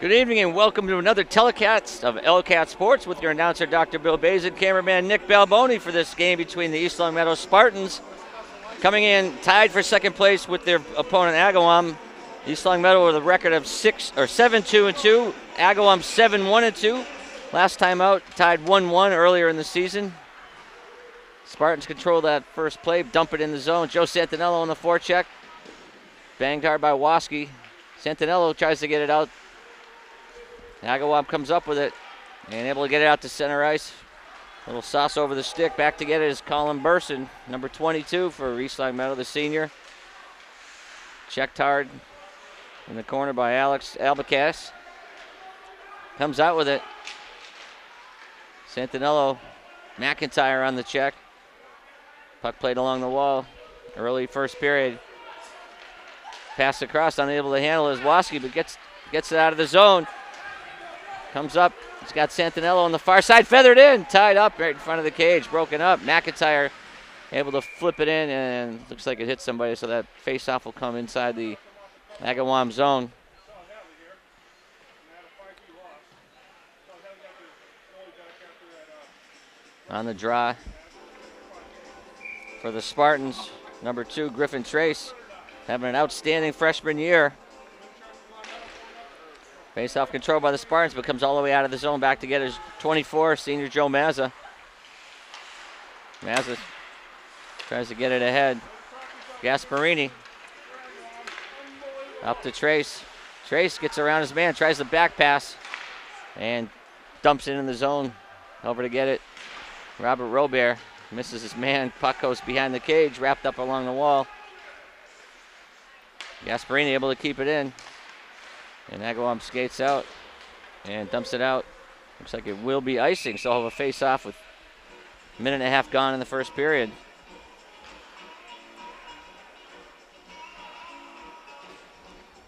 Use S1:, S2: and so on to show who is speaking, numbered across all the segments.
S1: Good evening and welcome to another telecast of LCAT Sports with your announcer, Dr. Bill Bazin, cameraman Nick Balboni for this game between the East Long Meadow Spartans. Coming in tied for second place with their opponent, Agawam. East Long Meadow with a record of 7-2-2. Agawam 7-1-2. Last time out, tied 1-1 earlier in the season. Spartans control that first play, dump it in the zone. Joe Santinello on the forecheck. Banged hard by Waski. Santinello tries to get it out. Agawam comes up with it and able to get it out to center ice. Little sauce over the stick. Back to get it is Colin Burson, number 22 for East Long Meadow, the senior. Checked hard in the corner by Alex Albacas. Comes out with it. Santinello, McIntyre on the check. Puck played along the wall. Early first period. Pass across, unable to handle it is Waski, but gets it out of the zone. Comes up, he's got Santinello on the far side, feathered in, tied up right in front of the cage, broken up. McIntyre able to flip it in, and looks like it hit somebody, so that face-off will come inside the Agawam zone. On the draw for the Spartans, number 2, Griffin Trace, having an outstanding freshman year. Face-off control by the Spartans, but comes all the way out of the zone. Back to get his 24, senior Joe Mazza. Mazza tries to get it ahead. Gasparini up to Trace. Trace gets around his man, tries the back pass, and dumps it in the zone. Over to get it. Robert Robert misses his man. Puck goes behind the cage, wrapped up along the wall. Gasparini able to keep it in. And Agawam skates out and dumps it out. Looks like it will be icing, so I'll have a face-off with a minute and a half gone in the first period.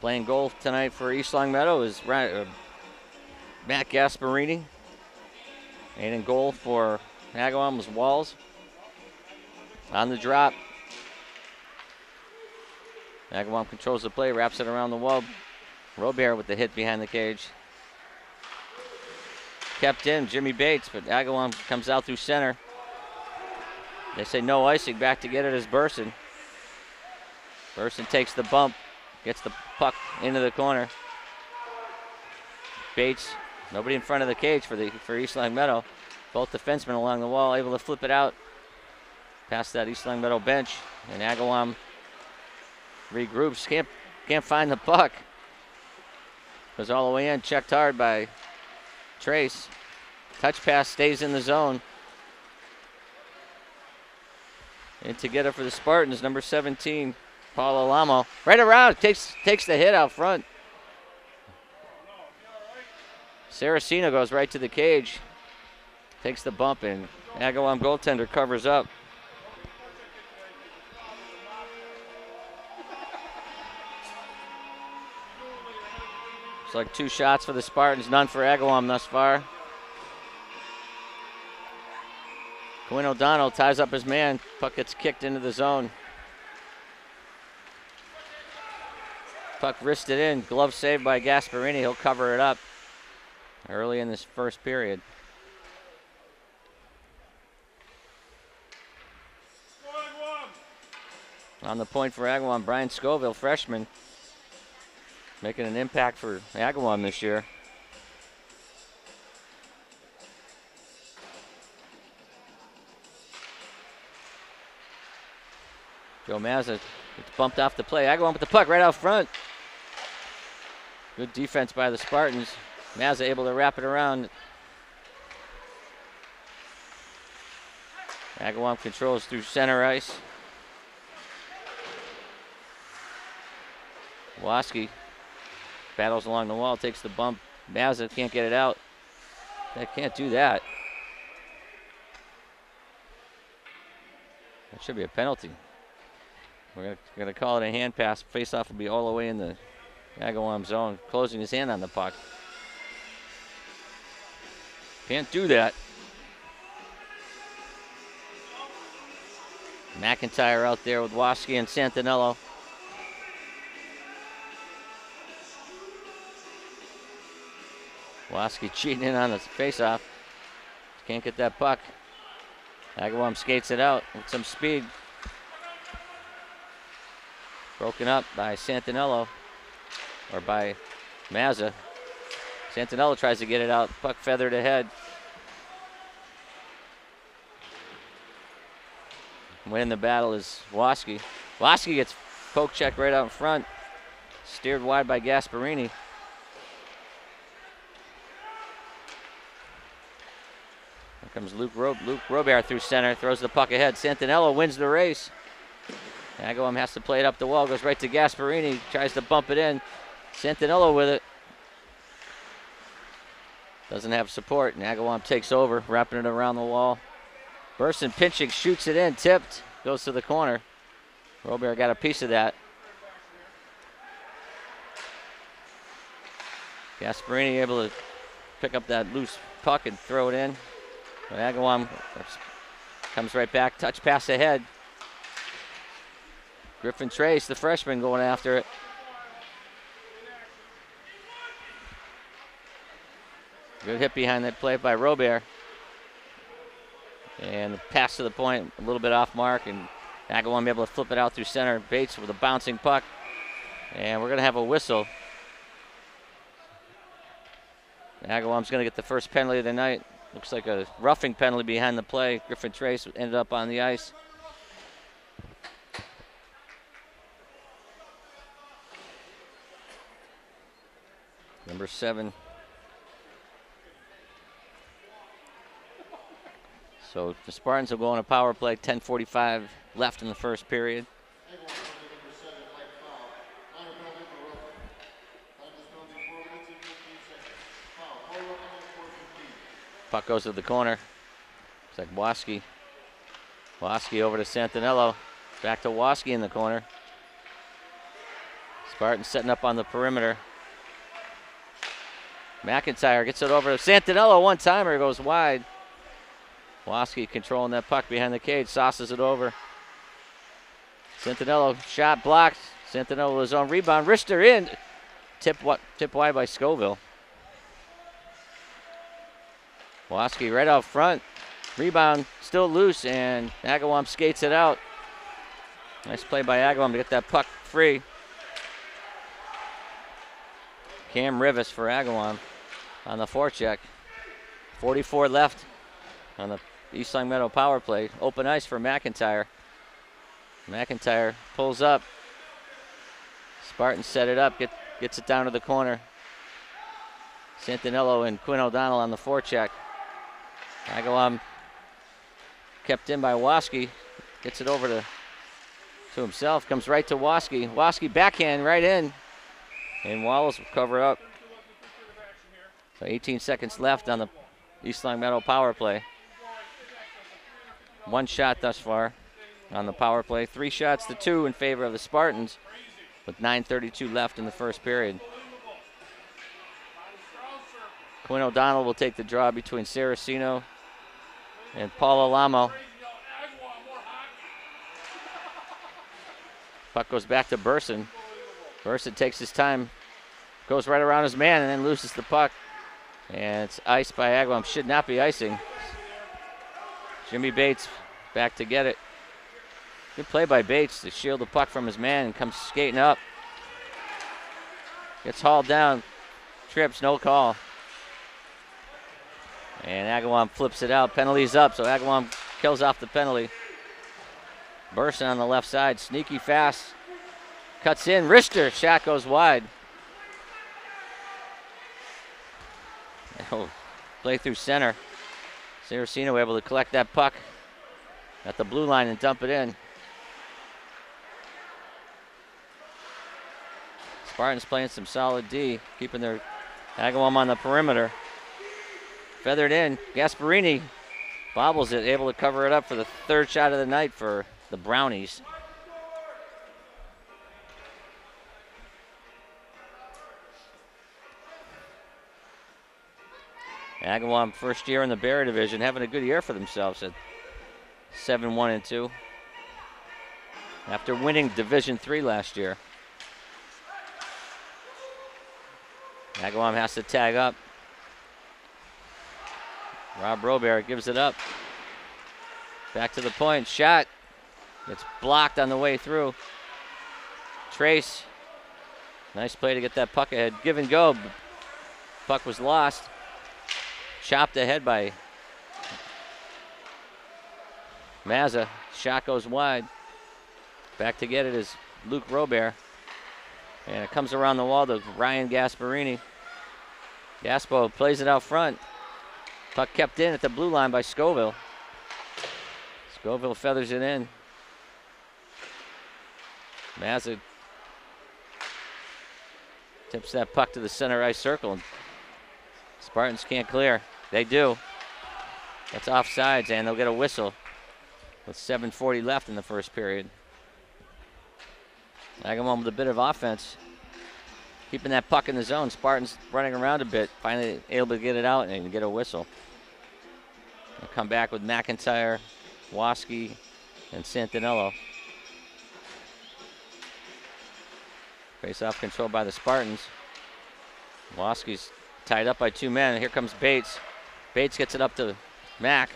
S1: Playing goal tonight for East Long Meadow is Matt Gasparini. And in goal for Agawam was Walls. On the drop. Agawam controls the play, wraps it around the wall. Robert with the hit behind the cage. Kept in, Jimmy Bates, but Agawam comes out through center. They say no icing, back to get it is Burson. Burson takes the bump, gets the puck into the corner. Bates, nobody in front of the cage for East Long Meadow. Both defensemen along the wall, able to flip it out past that East Long Meadow bench. And Agawam regroups, can't find the puck. Goes all the way in, checked hard by Trace. Touch pass stays in the zone. And to get it for the Spartans, number 17, Paul Alamo. Right around, takes the hit out front. Saraceno goes right to the cage. Takes the bump, and Agawam goaltender covers up. It's like 2 shots for the Spartans, none for Agawam thus far. Quinn O'Donnell ties up his man. Puck gets kicked into the zone. Puck wristed in. Glove saved by Gasparini. He'll cover it up early in this first period. On the point for Agawam, Brian Scoville, freshman. Making an impact for Agawam this year. Joe Mazza gets bumped off the play. Agawam with the puck right out front. Good defense by the Spartans. Mazza able to wrap it around. Agawam controls through center ice. Waski battles along the wall, takes the bump. Mazza can't get it out. They can't do that. That should be a penalty. We're gonna call it a hand pass. Face-off will be all the way in the Agawam zone, closing his hand on the puck. Can't do that. McIntyre out there with Waski and Santinello. Waski cheating in on the face-off. Can't get that puck. Agawam skates it out with some speed. Broken up by Santinello, or by Mazza. Santinello tries to get it out. Puck feathered ahead. Winning the battle is Waski. Waski gets poke check right out in front. Steered wide by Gasparini. Here comes Luke Robert through center, throws the puck ahead. Santinello wins the race. Agawam has to play it up the wall, goes right to Gasparini, tries to bump it in. Santinello with it. Doesn't have support, and Agawam takes over, wrapping it around the wall. Burson pinching, shoots it in, tipped, goes to the corner. Robert got a piece of that. Gasparini able to pick up that loose puck and throw it in. But Agawam comes right back, touch pass ahead. Griffin Trace, the freshman, going after it. Good hit behind that play by Robert. And the pass to the point, a little bit off mark, and Agawam able to flip it out through center. Bates with a bouncing puck. And we're going to have a whistle. Agawam's going to get the first penalty of the night. Looks like a roughing penalty behind the play. Griffin Trace ended up on the ice. Number 7. So the Spartans will go on a power play, 10:45 left in the first period. Puck goes to the corner. Looks like Waski. Waski over to Santinello. Back to Waski in the corner. Spartan setting up on the perimeter. McIntyre gets it over to Santinello. One-timer goes wide. Waski controlling that puck behind the cage. Sauces it over. Santinello shot blocked. Santinello with his own rebound. Richter in. Tip wide by Scoville. Waski right out front. Rebound still loose, and Agawam skates it out. Nice play by Agawam to get that puck free. Cam Rivas for Agawam on the forecheck. 44 left on the East Long Meadow power play. Open ice for McIntyre. McIntyre pulls up. Spartan set it up, gets it down to the corner. Santinello and Quinn O'Donnell on the forecheck. Agawam kept in by Waski. Gets it over to himself. Comes right to Waski. Waski backhand right in. And Wallace will cover up. So 18 seconds left on the East Long Meadow power play. One shot thus far on the power play. 3 shots to 2 in favor of the Spartans with 9:32 left in the first period. Quinn O'Donnell will take the draw between Saraceno and Paul Alamo. Puck goes back to Burson. Burson takes his time, goes right around his man, and then loses the puck. And it's iced by Agawam. Should not be icing. Jimmy Bates back to get it. Good play by Bates to shield the puck from his man and comes skating up. Gets hauled down. Trips, no call. And Agawam flips it out. Penalty's up, so Agawam kills off the penalty. Burson on the left side, sneaky fast. Cuts in, Richter, shot goes wide. Oh, play through center. Saraceno able to collect that puck at the blue line and dump it in. Spartans playing some solid D, keeping their Agawam on the perimeter. Feathered in, Gasparini bobbles it, able to cover it up for the 3rd shot of the night for the Brownies. Agawam first year in the Barry division, having a good year for themselves at 7-1-2 after winning Division III last year. Agawam has to tag up. Rob Robert gives it up. Back to the point. Shot. It's blocked on the way through. Trace. Nice play to get that puck ahead. Give and go. Puck was lost. Chopped ahead by Mazza. Shot goes wide. Back to get it is Luke Robert. And it comes around the wall to Ryan Gasparini. Gaspo plays it out front. Puck kept in at the blue line by Scoville. Scoville feathers it in. Mazza tips that puck to the center ice circle. Spartans can't clear. They do. That's offsides, and they'll get a whistle with 7:40 left in the first period. Agawam with a bit of offense. Keeping that puck in the zone. Spartans running around a bit. Finally able to get it out and get a whistle. They'll come back with McIntyre, Waski, and Santinello. Face-off controlled by the Spartans. Waski's tied up by 2 men. Here comes Bates. Bates gets it up to Mack.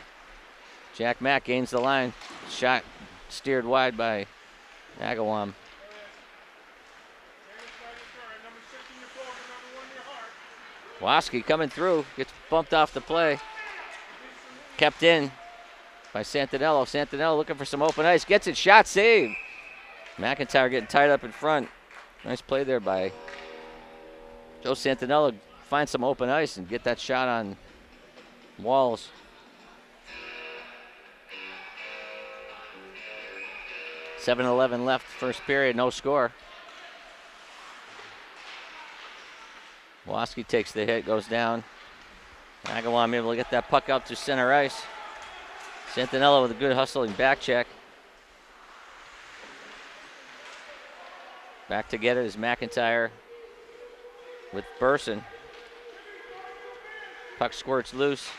S1: Jack Mack gains the line. Shot steered wide by Agawam. Waski coming through. Gets bumped off the play. Kept in by Santinello. Santinello looking for some open ice. Gets it. Shot saved. McIntyre getting tied up in front. Nice play there by Joe Santinello. Find some open ice and get that shot on Walls. .7:11 left, first period, no score. Waski takes the hit, goes down. Agawam able to get that puck up to center ice. Santinello with a good hustling back check. Back to get it is McIntyre with Burson. Puck squirts loose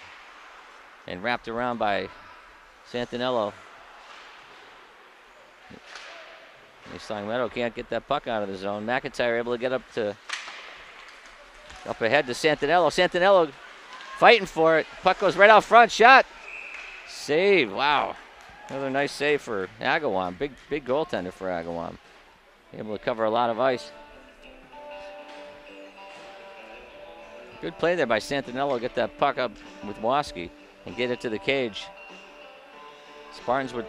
S1: and wrapped around by Santinello. East Longmeadow can't get that puck out of the zone. McIntyre able to get up ahead to Santinello. Santinello fighting for it. Puck goes right out front. Shot. Save. Wow. Another nice save for Agawam. Big goaltender for Agawam. Able to cover a lot of ice. Good play there by Santinello. Get that puck up with Waski and get it to the cage. Spartans with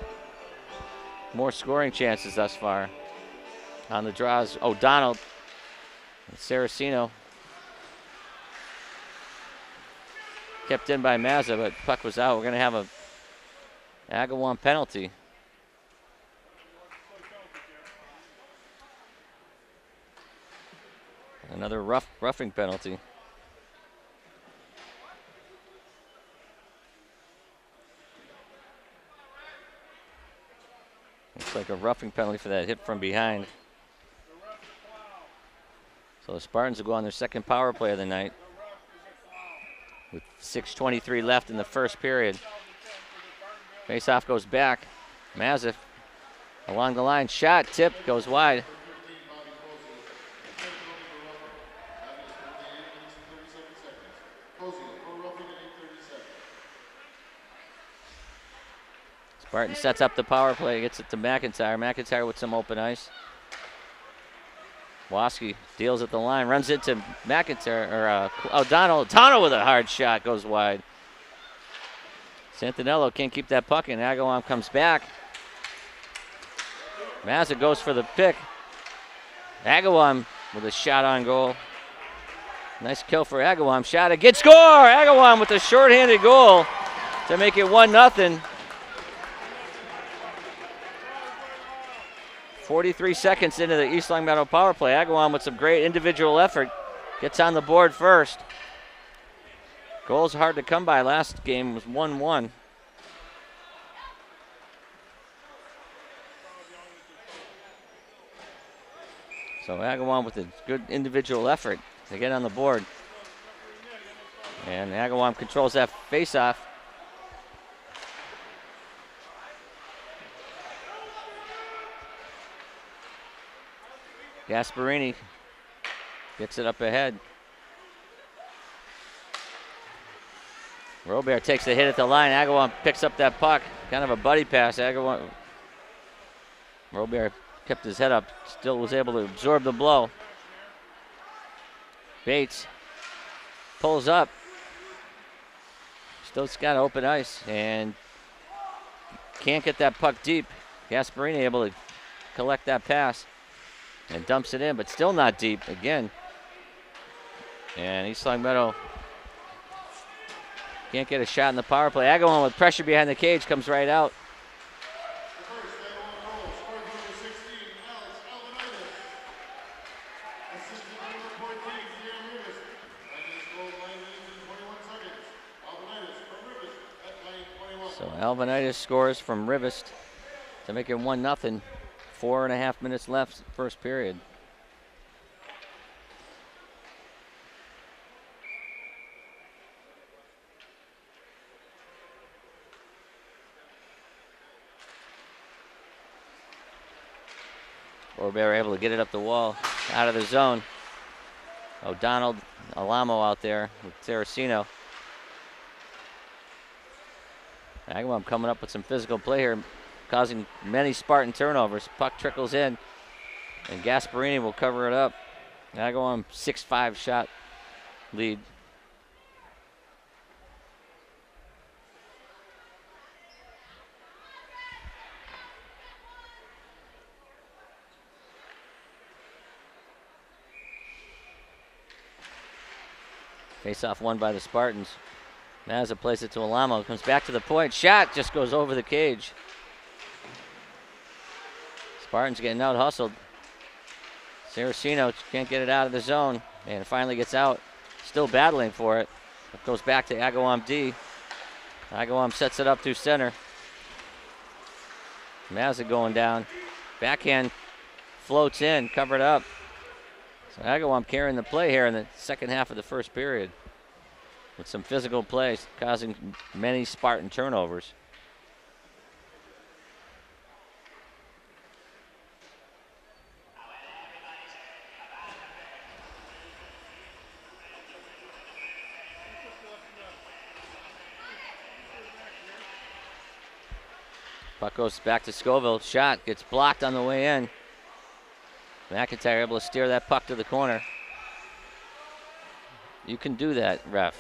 S1: more scoring chances thus far. On the draws, O'Donnell and Saraceno. Kept in by Mazza, but puck was out. We're going to have a Agawam penalty. Another roughing penalty. Looks like a roughing penalty for that hit from behind. So the Spartans will go on their second power play of the night with 6:23 left in the first period. Face-off goes back. Mazza along the line. Shot, tip, goes wide. Spartan sets up the power play, gets it to McIntyre. McIntyre with some open ice. Waski deals at the line, runs into McIntyre, or O'Donnell. O'Donnell with a hard shot, goes wide. Santinello can't keep that puck in. Agawam comes back. Mazza goes for the pick. Agawam with a shot on goal. Nice kill for Agawam. Shot, a good score! Agawam with a shorthanded goal to make it 1-0. 43 seconds into the East Longmeadow power play. Agawam with some great individual effort. Gets on the board first. Goals hard to come by. Last game was 1-1. So Agawam with a good individual effort to get on the board. And Agawam controls that face-off. Gasparini gets it up ahead. Robert takes the hit at the line. Agawam picks up that puck. Kind of a buddy pass. Robert kept his head up. Still was able to absorb the blow. Bates pulls up. Still's got open ice and can't get that puck deep. Gasparini able to collect that pass and dumps it in, but still not deep again. And East Long Meadow can't get a shot in the power play. Agawam with pressure behind the cage comes right out. So Alvinitis scores from Rivest to make it 1-0. 4.5 minutes left, first period. Robert able to get it up the wall, out of the zone. O'Donnell, Alamo out there with Saraceno. Agawam coming up with some physical play here, causing many Spartan turnovers. Puck trickles in, and Gasparini will cover it up. Agawam 6-5 shot lead. Face-off won by the Spartans. Mazza plays it to Alamo, comes back to the point. Shot just goes over the cage. Spartans getting out hustled. Saraceno can't get it out of the zone and finally gets out. Still battling for it. It goes back to Agawam D. Agawam sets it up through center. Mazza going down. Backhand floats in, covered up. So Agawam carrying the play here in the second half of the first period with some physical plays, causing many Spartan turnovers. Puck goes back to Scoville. Shot gets blocked on the way in. McIntyre able to steer that puck to the corner. You can do that, ref.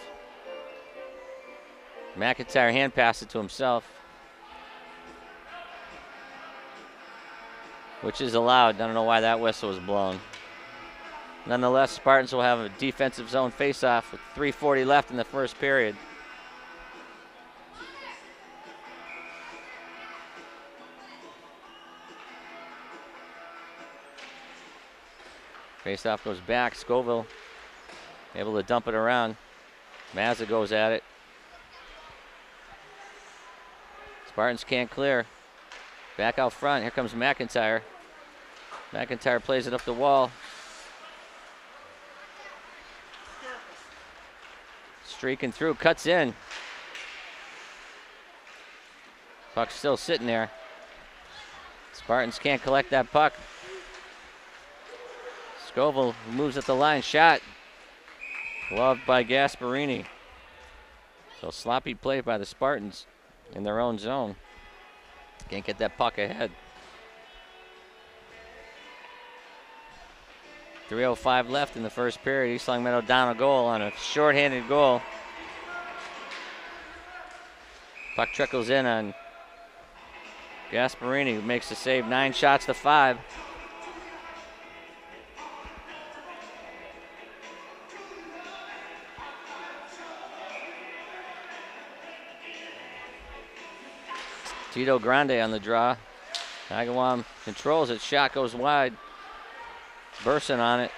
S1: McIntyre hand passed it to himself, which is allowed. I don't know why that whistle was blown. Nonetheless, Spartans will have a defensive zone face-off with 3:40 left in the first period. Face-off goes back. Scoville able to dump it around. Mazza goes at it. Spartans can't clear. Back out front. Here comes McIntyre. McIntyre plays it up the wall. Streaking through, cuts in. Puck's still sitting there. Spartans can't collect that puck. Scoville moves at the line. Shot. Gloved by Gasparini. So sloppy play by the Spartans in their own zone. Can't get that puck ahead. 3:05 left in the first period. East Long Meadow down a goal on a shorthanded goal. Puck trickles in on Gasparini, who makes the save. 9 shots to 5. Tito Grande on the draw. Agawam controls it. Shot goes wide. Burson on it.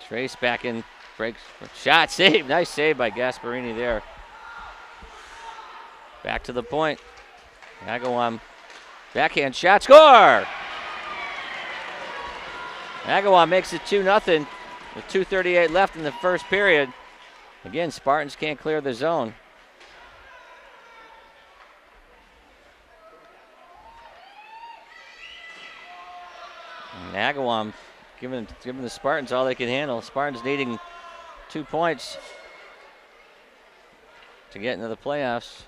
S1: Trace back in. Breaks. Shot save. Nice save by Gasparini there. Back to the point. Agawam. Backhand shot. Score! Agawam makes it 2-0 with 2:38 left in the first period. Again, Spartans can't clear the zone. And Agawam giving the Spartans all they can handle. Spartans needing 2 points to get into the playoffs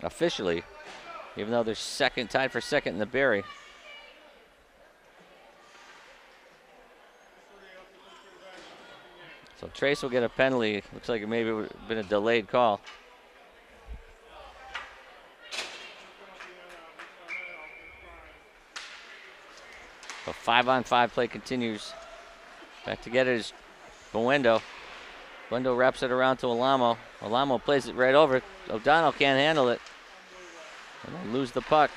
S1: officially, even though they're tied for second in the Berry. So Trace will get a penalty. Looks like it maybe would have been a delayed call. So 5-on-5 play continues. Back to get it is Buendo. Buendo wraps it around to Alamo. Alamo plays it right over. O'Donnell can't handle it. And they lose the puck.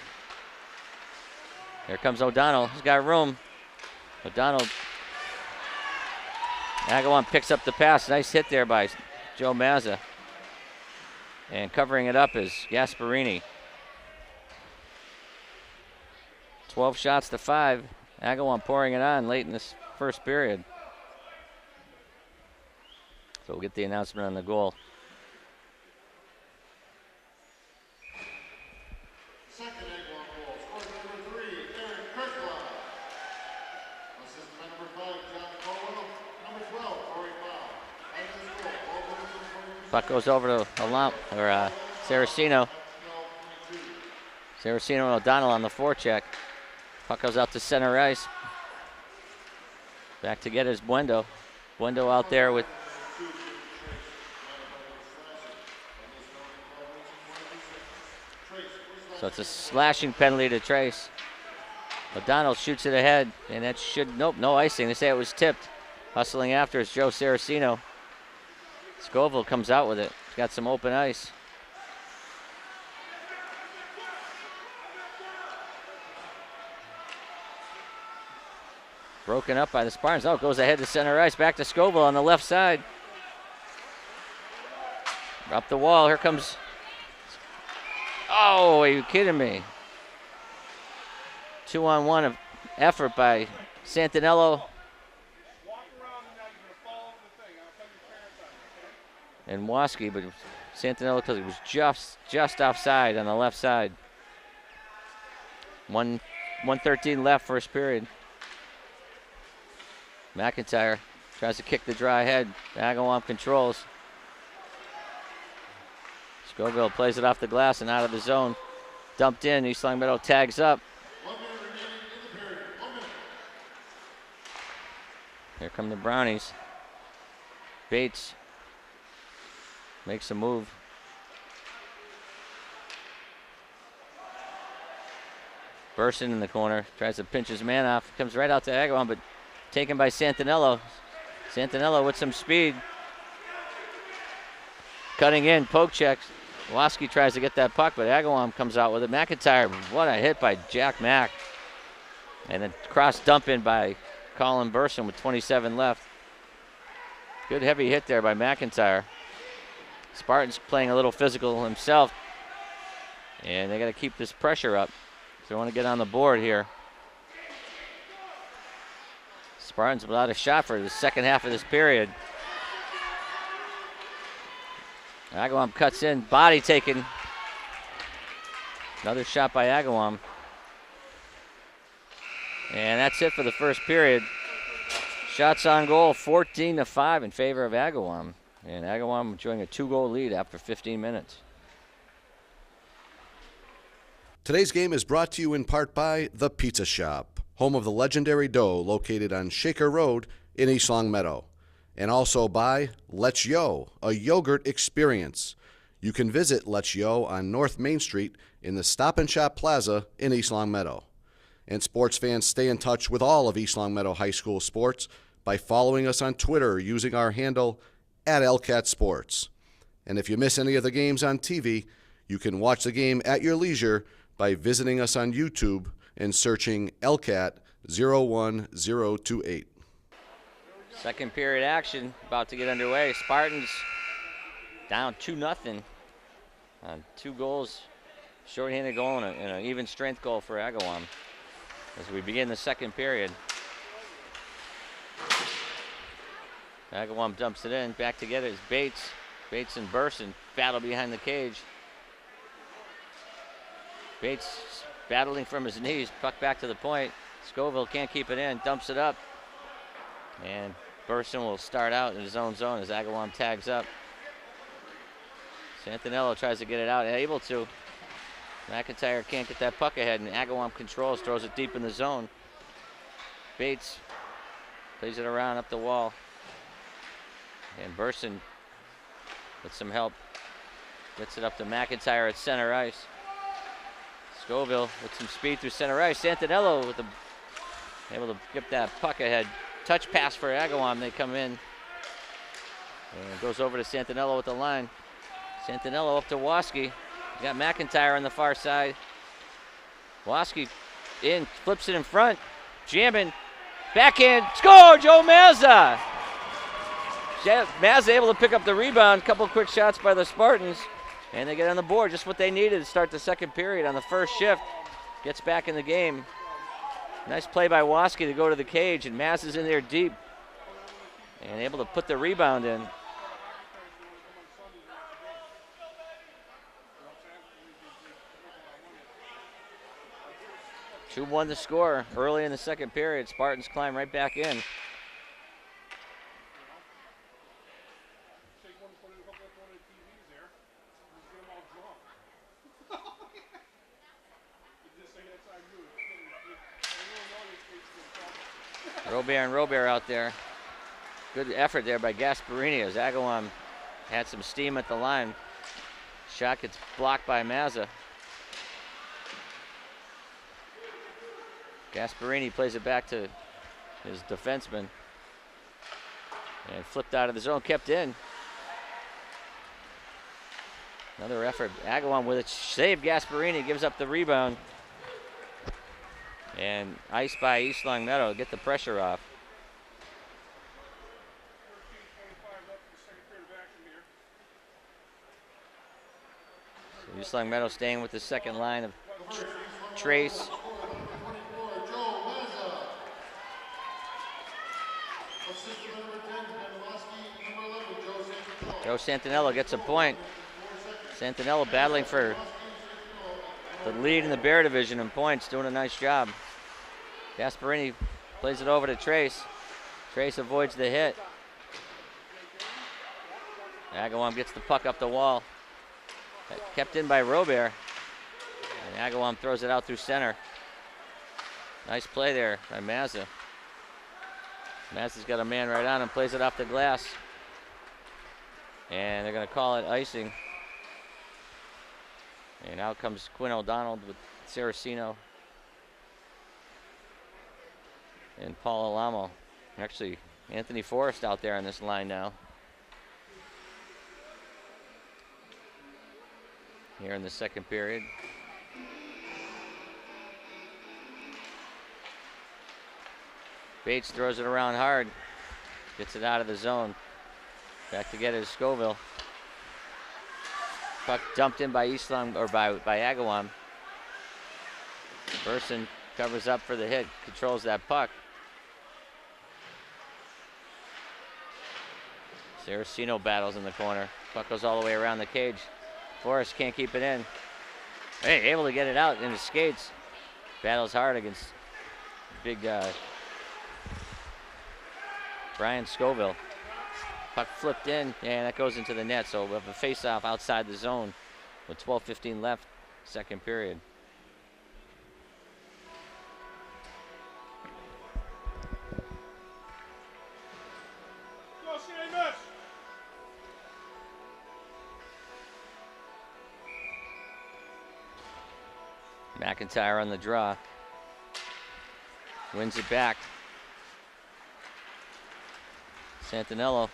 S1: Here comes O'Donnell. He's got room. O'Donnell. Agawam picks up the pass. Nice hit there by Joe Mazza. And covering it up is Gasparini. 12 shots to 5. Agawam pouring it on late in this first period. So we'll get the announcement on the goal.
S2: Second Agawam goal, scored number 3, Aaron Kirkland. Assistant number 5, John Colwell. Number 12, Corey Powell.
S1: Puck goes over to Saraceno. Saraceno and O'Donnell on the forecheck. Puck goes out to center ice. Back to get his Buendo. Buendo out there with so it's a slashing penalty to Trace. O'Donnell shoots it ahead, and that should, nope, no icing. They say it was tipped. Hustling after is Joe Saraceno. Scoville comes out with it. He's got some open ice. Broken up by the Spartans. Oh, it goes ahead to center ice. Back to Scoville on the left side. Up the wall. Here comes. Oh, are you kidding me? 2-on-1 effort by Santinello and Waski, but Santinello, because he was just offside on the left side. 1:13 left, first period. McIntyre tries to kick the dry head. Agawam controls. Scoville plays it off the glass and out of the zone. Dumped in. East Longmeadow tags up. Here come the Brownies. Bates makes a move. Burson in the corner. Tries to pinch his man off. Comes right out to Agawam, but taken by Santinello. Santinello with some speed. Cutting in, poke checks. Waski tries to get that puck, but Agawam comes out with it. McIntyre, what a hit by Jack Mack. And then cross dump in by Colin Burson with 27 left. Good heavy hit there by McIntyre. Spartan's playing a little physical himself. And they got to keep this pressure up. So they want to get on the board here. Spartans without a shot for the second half of this period. Agawam cuts in, body taken. Another shot by Agawam. And that's it for the first period. Shots on goal, 14-5 in favor of Agawam. And Agawam enjoying a 2-goal lead after 15 minutes.
S3: Today's game is brought to you in part by The Pizza Shop, home of the legendary dough, located on Shaker Road in East Longmeadow. And also by Let's Yo, a yogurt experience. You can visit Let's Yo on North Main Street in the Stop and Shop Plaza in East Longmeadow. And sports fans, stay in touch with all of East Longmeadow High School sports by following us on Twitter using our handle @LCatSports. And if you miss any of the games on TV, you can watch the game at your leisure by visiting us on YouTube and searching LCAT 01028.
S1: Second period action about to get underway. Spartans down 2-0 on 2 goals. Short-handed goal and an even strength goal for Agawam as we begin the second period. Agawam dumps it in. Back to get it is Bates. Bates and Burson battle behind the cage. Bates battling from his knees. Puck back to the point. Scoville can't keep it in, dumps it up. And Burson will start out in his own zone as Agawam tags up. Santinello tries to get it out, able to. McIntyre can't get that puck ahead, and Agawam controls, throws it deep in the zone. Bates plays it around up the wall. And Burson, with some help, gets it up to McIntyre at center ice. Scoville with some speed through center ice. Santinello with able to get that puck ahead. Touch pass for Agawam. They come in. And it goes over to Santinello with the line. Santinello up to Waski. You got McIntyre on the far side. Waski in, flips it in front. Jamming. Backhand. Score! Joe Mazza! Mazza able to pick up the rebound. Couple quick shots by the Spartans. And they get on the board. Just what they needed to start the second period on the first shift. Gets back in the game. Nice play by Waski to go to the cage. And Mazza's in there deep. And able to put the rebound in. (2-1) the score early in the second period. Spartans climb right back in. Robert and Robert out there. Good effort there by Gasparini as Agawam had some steam at the line. Shot gets blocked by Mazza. Gasparini plays it back to his defenseman. And flipped out of the zone, kept in. Another effort. Agawam with it. Save Gasparini, gives up the rebound. And ice by East Long Meadow, get the pressure off. So East Long Meadow staying with the second line of Trace. Joe Santinello gets a point. Santinello battling for the lead in the Bear division in points, doing a nice job. Gasparini plays it over to Trace. Trace avoids the hit. Agawam gets the puck up the wall. Kept in by Robert. And Agawam throws it out through center. Nice play there by Mazza. Mazza's got a man right on him, plays it off the glass. And they're going to call it icing. And out comes Quinn O'Donnell with Saraceno and Paul Alamo. Actually, Anthony Forrest out there on this line now. Here in the second period. Bates throws it around hard. Gets it out of the zone. Back to get it is Scoville. Puck dumped in by Eastlong, or by Agawam. Burson covers up for the hit, controls that puck. Saraceno battles in the corner. Puck goes all the way around the cage. Forrest can't keep it in. Hey, able to get it out in his skates. Battles hard against big Brian Scoville. Puck flipped in, and that goes into the net. So we have a face-off outside the zone with 12:15 left, second period. McIntyre on the draw. Wins it back. Santinello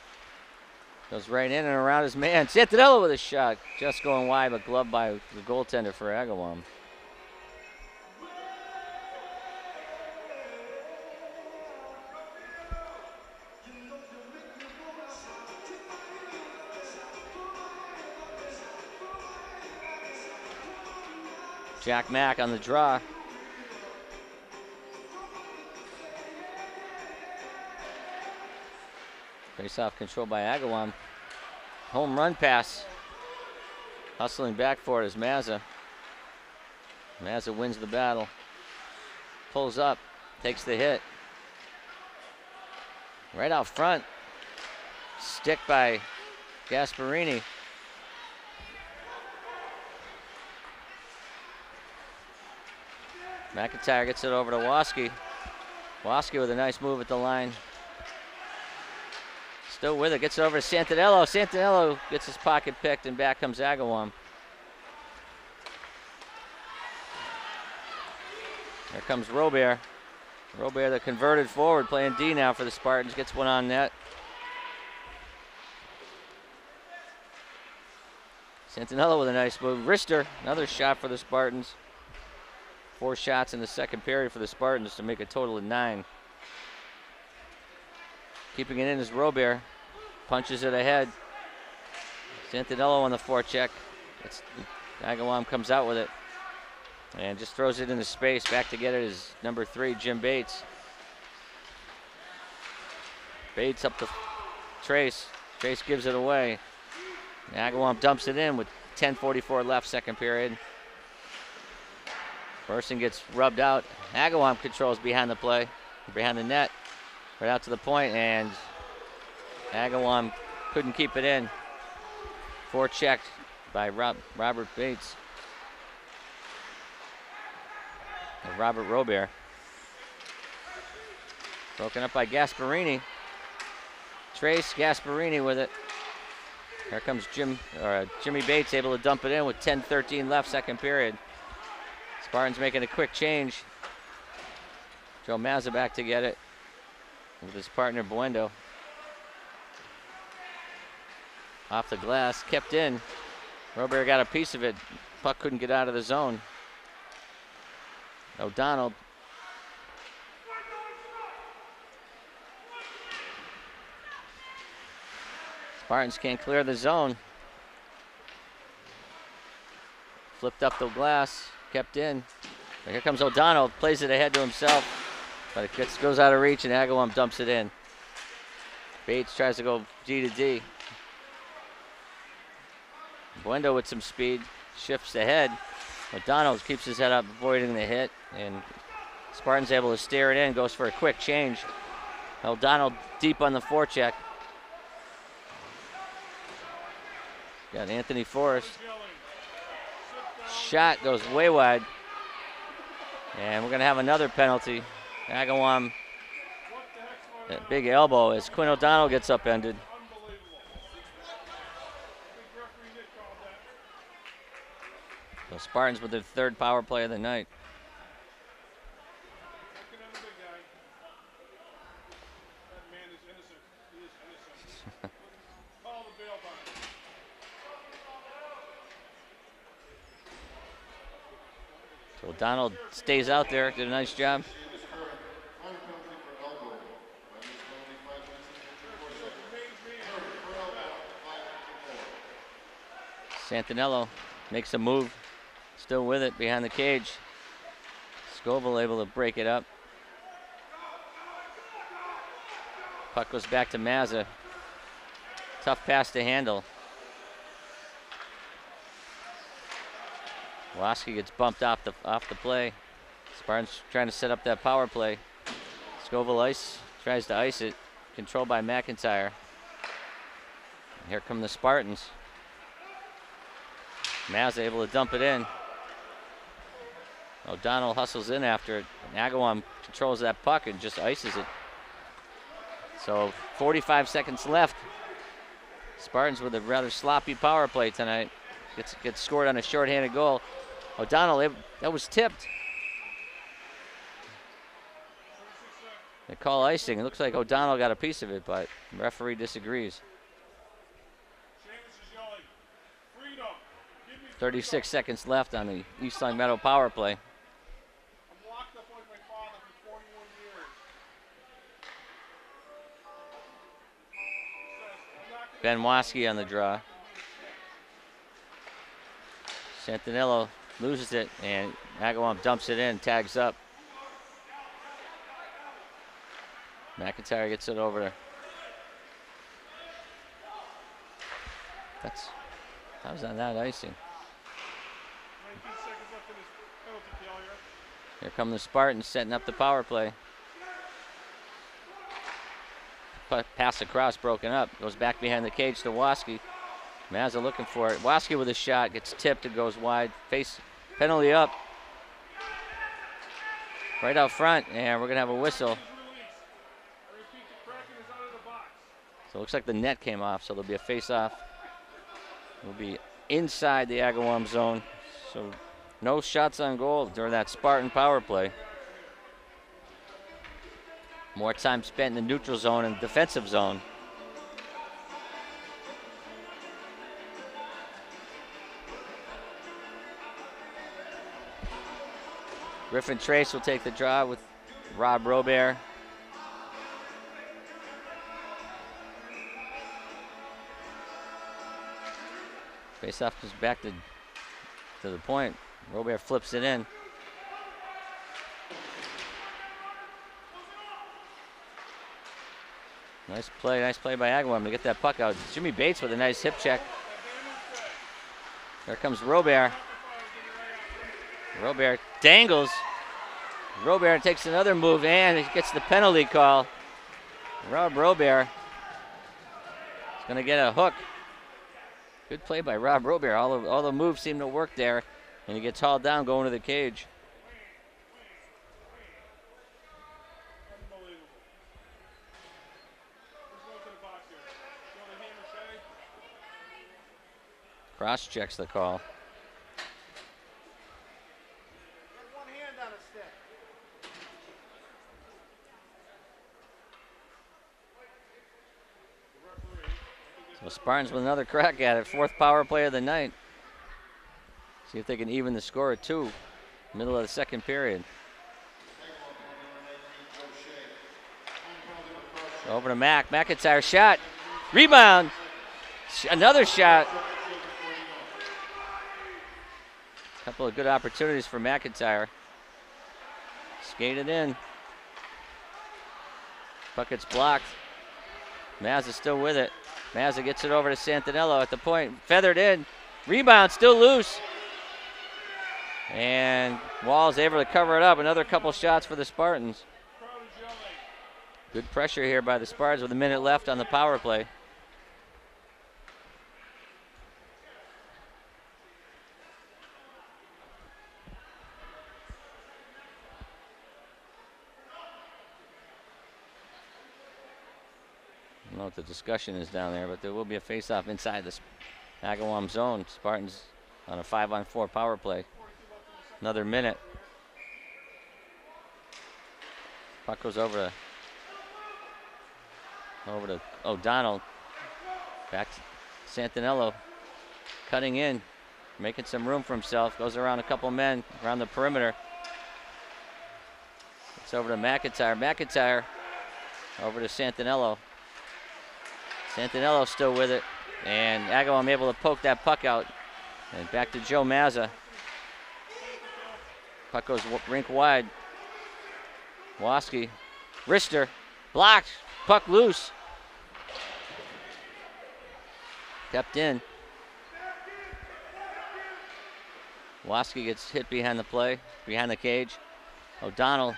S1: goes right in and around his man. Santinello with a shot. Just going wide, but gloved by the goaltender for Agawam. Jack Mack on the draw. Face-off controlled by Agawam. Home run pass. Hustling back for it is Mazza. Mazza wins the battle. Pulls up. takes the hit. Right out front. Stick by Gasparini. McIntyre gets it over to Waski. Waski with a nice move at the line. Still with it, gets it over to Santinello. Santinello gets his pocket picked, and back comes Agawam. Here comes Robert. Robert, the converted forward, playing D now for the Spartans, gets one on net. Santinello with a nice move. Rister, another shot for the Spartans. 4 shots in the second period for the Spartans to make a total of 9. Keeping it in is Robert. Punches it ahead. Santinello on the forecheck. Agawam comes out with it. And just throws it into space. Back to get it is number 3, Jim Bates. Bates up to Trace. Trace gives it away. Agawam dumps it in with 10:44 left, second period. Person gets rubbed out. Agawam controls behind the play, behind the net, right out to the point, and Agawam couldn't keep it in. Forechecked by Robert Bates. Robert Robert. Broken up by Gasparini. Trace, Gasparini with it. Here comes Jimmy Bates, able to dump it in with 10:13 left, second period. Spartans making a quick change. Joe Mazza back to get it with his partner Buendo. Off the glass, kept in. Robert got a piece of it. Puck couldn't get out of the zone. O'Donnell. Spartans can't clear the zone. Flipped up the glass, kept in. But here comes O'Donnell, plays it ahead to himself, but it goes out of reach and Agawam dumps it in. Bates tries to go G to D. Buendo with some speed, shifts ahead. O'Donnell keeps his head up, avoiding the hit, and Spartan's able to steer it in, goes for a quick change. O'Donnell deep on the forecheck. Got Anthony Forrest. Shot goes way wide. And we're going to have another penalty. Agawam, that big elbow as Quinn O'Donnell gets upended. So Spartans with their 3rd power play of the night. So O'Donnell stays out there, did a nice job. Santinello makes a move, still with it behind the cage. Scoville able to break it up. Puck goes back to Mazza. Tough pass to handle. Waski gets bumped off the play. Spartans trying to set up that power play. Scoville tries to ice it. Controlled by McIntyre. Here come the Spartans. Mazza able to dump it in. O'Donnell hustles in after it. Agawam controls that puck and just ices it. So 45 seconds left. Spartans with a rather sloppy power play tonight. Gets scored on a shorthanded goal. O'Donnell, that was tipped. They call icing. It looks like O'Donnell got a piece of it, but the referee disagrees. 36 seconds left on the East Long Meadow power play. Ben Waski on the draw. Santinello loses it, and Agawam dumps it in, tags up. McIntyre gets it over there. That was on that icing. Here come the Spartans setting up the power play. pass across broken up. Goes back behind the cage to Waski. Mazza looking for it. Waski with a shot, gets tipped and goes wide. Face penalty up. Right out front, and we're going to have a whistle. So it looks like the net came off, so there'll be a face-off. We'll be inside the Agawam zone. So no shots on goal during that Spartan power play. More time spent in the neutral zone and defensive zone. Griffin Trace will take the draw with Rob Robert. Face-off goes back to the point. Robert flips it in. Nice play by Agawam to get that puck out. Jimmy Bates with a nice hip check. There comes Robert. Robert dangles. Robert takes another move and he gets the penalty call. Rob Robert is going to get a hook. Good play by Rob Robert. All the moves seem to work there, and he gets hauled down going to the cage. Cross checks the call. So Spartans with another crack at it. Fourth power play of the night. See if they can even the score at 2. Middle of the second period. Over to Mac. McIntyre shot. Rebound. Another shot. Couple of good opportunities for McIntyre. Skated in. Puck gets blocked. Mazza still with it. Mazza gets it over to Santinello at the point. Feathered in. Rebound still loose. And Wall's able to cover it up. Another couple shots for the Spartans. Good pressure here by the Spartans with a minute left on the power play. I don't know what the discussion is down there, but there will be a face-off inside the Agawam zone. Spartans on a 5-on-4 power play. Another minute. Puck goes over to O'Donnell. Back to Santinello. Cutting in, making some room for himself. Goes around a couple men around the perimeter. It's over to McIntyre. McIntyre over to Santinello. Santinello still with it. And Agawam able to poke that puck out. And back to Joe Mazza. Puck goes rink wide. Waski. Rister. Blocked. Puck loose. Kept in. Waski gets hit behind the play, behind the cage. O'Donnell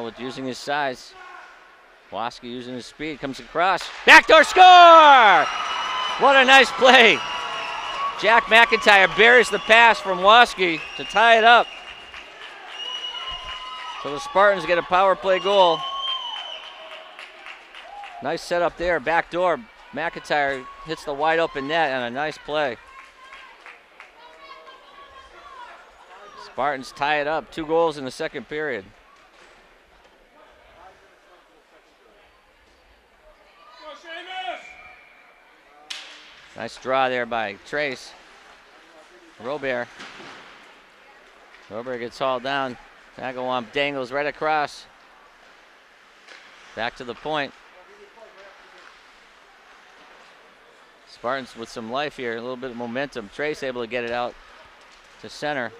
S1: with using his size. Waski using his speed, comes across. Backdoor score! What a nice play. Jack McIntyre buries the pass from Waski to tie it up. So the Spartans get a power play goal. Nice setup there, backdoor. McIntyre hits the wide open net and a nice play. Spartans tie it up, 2 goals in the second period. Nice draw there by Trace. Robert gets hauled down. Agawam dangles right across. Back to the point. Spartans with some life here, a little bit of momentum. Trace able to get it out to center.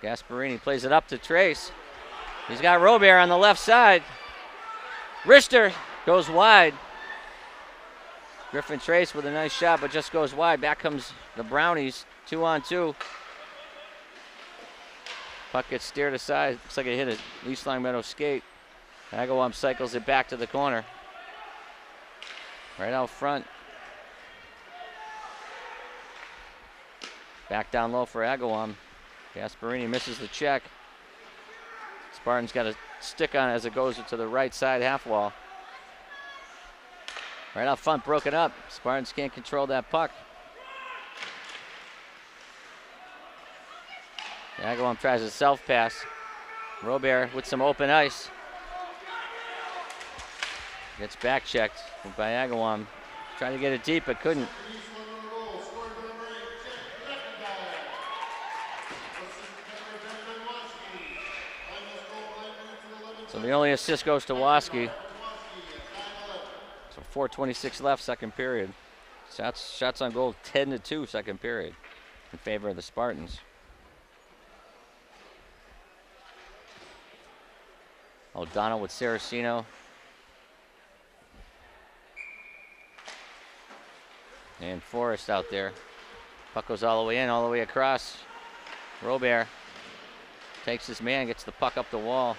S1: Gasparini plays it up to Trace. He's got Robert on the left side. Rister goes wide. Griffin Trace with a nice shot, but just goes wide. Back comes the Brownies, 2-on-2. Puck gets steered aside. Looks like it hit a East Long Meadow skate. Agawam cycles it back to the corner. Right out front. Back down low for Agawam. Gasparini misses the check. Spartan's got a stick on it as it goes to the right side half wall. Right out front, broken up. Spartans can't control that puck. Agawam tries a self pass. Robert with some open ice. Gets back checked by Agawam. Trying to get it deep, but couldn't. So the only assist goes to Waski. So 4:26 left, second period. Shots on goal 10-2, second period, in favor of the Spartans. O'Donnell with Saraceno. And Forrest out there. Puck goes all the way in, all the way across. Robert takes his man, gets the puck up the wall.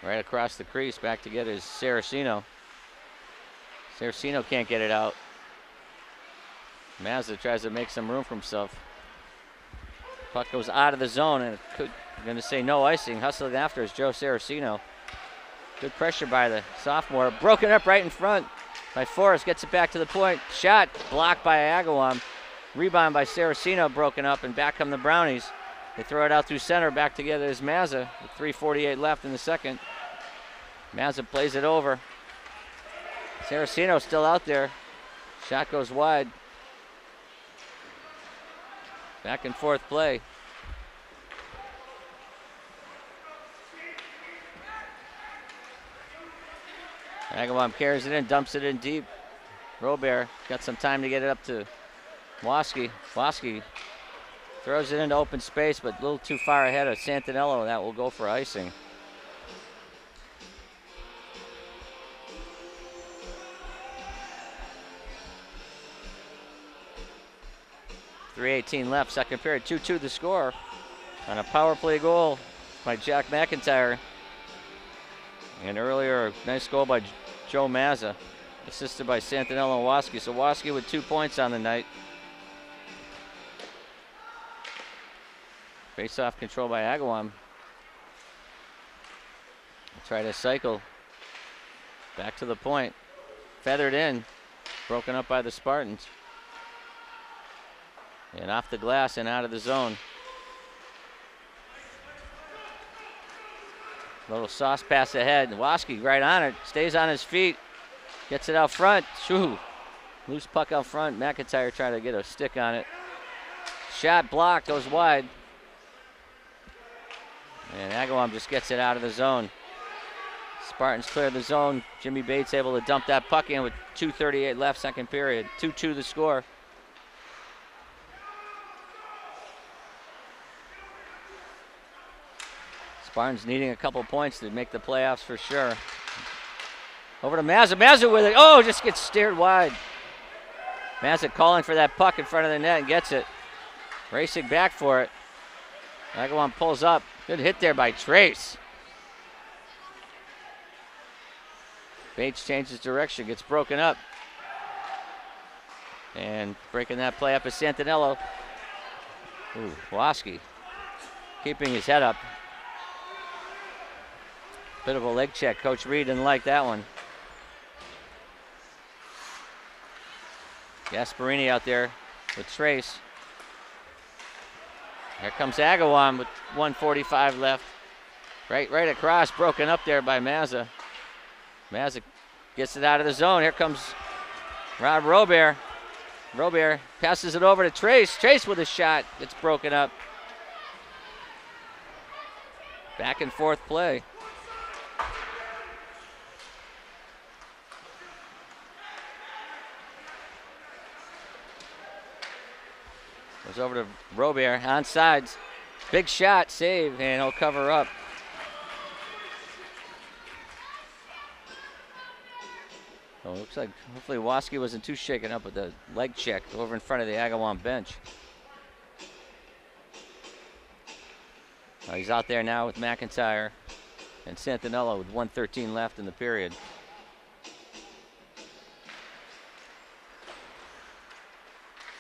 S1: Right across the crease, back to get his Saraceno. Saraceno can't get it out. Mazda tries to make some room for himself. Puck goes out of the zone, and I'm going to say no icing. Hustling after is Joe Saraceno. Good pressure by the sophomore. Broken up right in front by Forrest. Gets it back to the point. Shot blocked by Agawam. Rebound by Saraceno, broken up, and back come the Brownies. They throw it out through center. Back together is Mazza with 3:48 left in the second. Mazza plays it over. Saraceno still out there. Shot goes wide. Back and forth play. Agawam carries it in, dumps it in deep. Robert got some time to get it up to Waski. Waski throws it into open space, but a little too far ahead of Santinello. That will go for icing. .318 left, second period, 2-2 the score on a power play goal by Jack McIntyre. And earlier, a nice goal by Joe Mazza, assisted by Santinello and Waski. So Waski with 2 points on the night. Face-off control by Agawam. Try to cycle back to the point. Feathered in, broken up by the Spartans. And off the glass and out of the zone. Little sauce pass ahead. Waski right on it. Stays on his feet. Gets it out front. Shoo. Loose puck out front. McIntyre trying to get a stick on it. Shot blocked. Goes wide. And Agawam just gets it out of the zone. Spartans clear the zone. Jimmy Bates able to dump that puck in with 2:38 left, second period. 2-2 the score. Spartans needing a couple points to make the playoffs for sure. Over to Mazza. Mazza with it. Oh, just gets steered wide. Mazza calling for that puck in front of the net and gets it. Racing back for it. Agawam pulls up. Good hit there by Trace. Bates changes direction, gets broken up. And breaking that play up is Santinello. Ooh, Waski keeping his head up. Bit of a leg check. Coach Reed didn't like that one. Gasparini out there with Trace. Here comes Agawam with 1:45 left. Right across, broken up there by Mazza. Mazza gets it out of the zone. Here comes Rob Robert. Robert passes it over to Trace. Trace with a shot. It's broken up. Back and forth play. Goes over to Robert, onsides. Big shot, save, and he'll cover up. So it looks like hopefully Waski wasn't too shaken up with the leg check over in front of the Agawam bench. He's out there now with McIntyre and Santinello with 1:13 left in the period.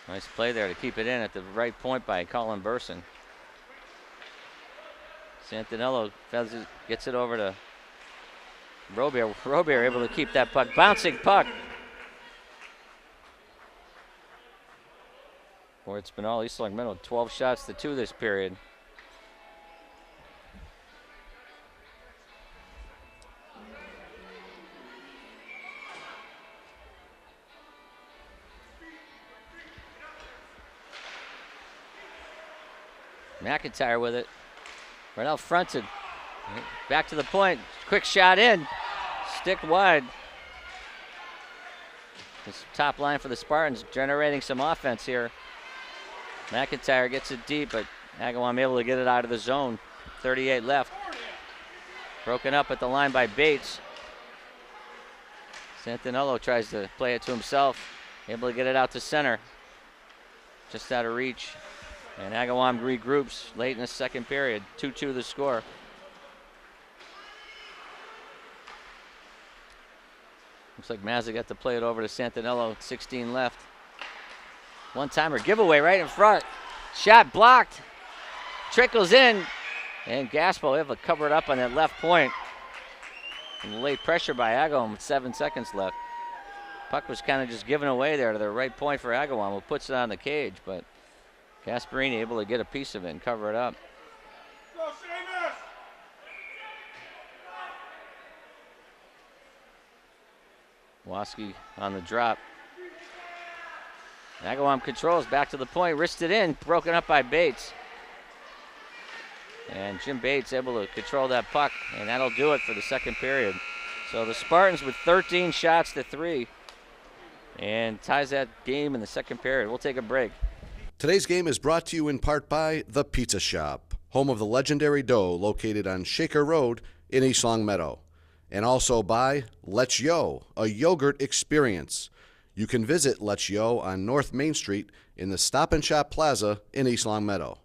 S1: Nice play there to keep it in at the right point by Colin Burson. Santinello gets it over to Robert. Robert able to keep that puck. Bouncing puck. For it's been all East Long Meadow. 12 shots to 2 this period. McIntyre with it. Right out fronted. Back to the point. Quick shot in. Stick wide. This top line for the Spartans generating some offense here. McIntyre gets it deep, but Agawam able to get it out of the zone. 38 left. Broken up at the line by Bates. Santinello tries to play it to himself. Able to get it out to center. Just out of reach. And Agawam regroups late in the second period. 2-2 the score. Looks like Mazza got to play it over to Santinello. 16 left. One-timer giveaway right in front. Shot blocked. Trickles in. And Gaspo able to cover it up on that left point. And late pressure by Agawam with 7 seconds left. Puck was kind of just given away there to the right point for Agawam, who puts it on the cage, but Gasparini able to get a piece of it and cover it up. Waski on the drop. Agawam controls back to the point, wristed in, broken up by Bates. And Jim Bates able to control that puck, and that'll do it for the second period. So the Spartans with 13 shots to 3 and ties that game in the second period. We'll take a break.
S3: Today's game is brought to you in part by The Pizza Shop, home of the legendary dough, located on Shaker Road in East Long Meadow. And also by Let's Yo, a yogurt experience. You can visit Let's Yo on North Main Street in the Stop and Shop Plaza in East Long Meadow.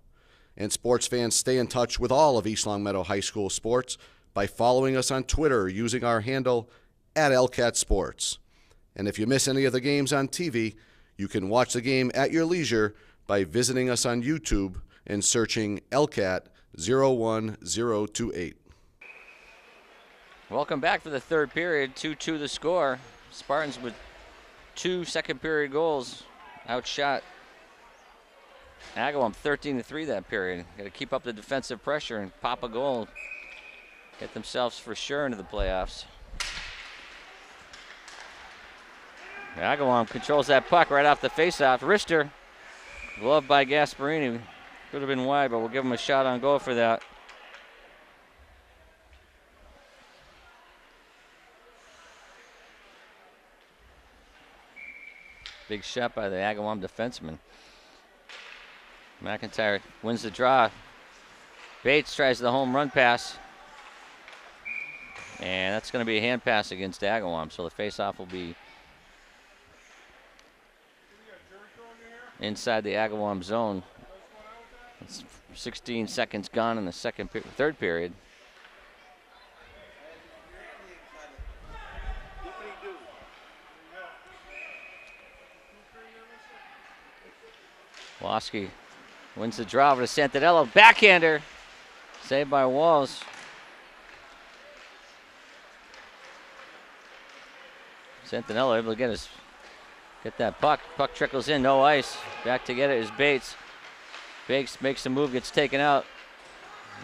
S3: And sports fans, stay in touch with all of East Long Meadow High School sports by following us on Twitter using our handle @LCatSports. And if you miss any of the games on TV, you can watch the game at your leisure by visiting us on YouTube and searching LCAT 01028.
S1: Welcome back for the third period. 2-2 the score. Spartans with 2 second period goals. Outshot Agawam 13-3 that period. Got to keep up the defensive pressure and pop a goal. Get themselves for sure into the playoffs. Agawam controls that puck right off the faceoff. Richter, gloved by Gasparini. Could have been wide, but we'll give him a shot on goal for that. Big shot by the Agawam defenseman. McIntyre wins the draw. Bates tries the home run pass. And that's going to be a hand pass against Agawam, so the faceoff will be inside the Agawam zone. It's 16 seconds gone in the third period. Waski wins the draw over to Santinello. Backhander. Saved by Walls. Santinello able to get that puck. Puck trickles in, no ice. Back to get it is Bates. Bates makes the move, gets taken out.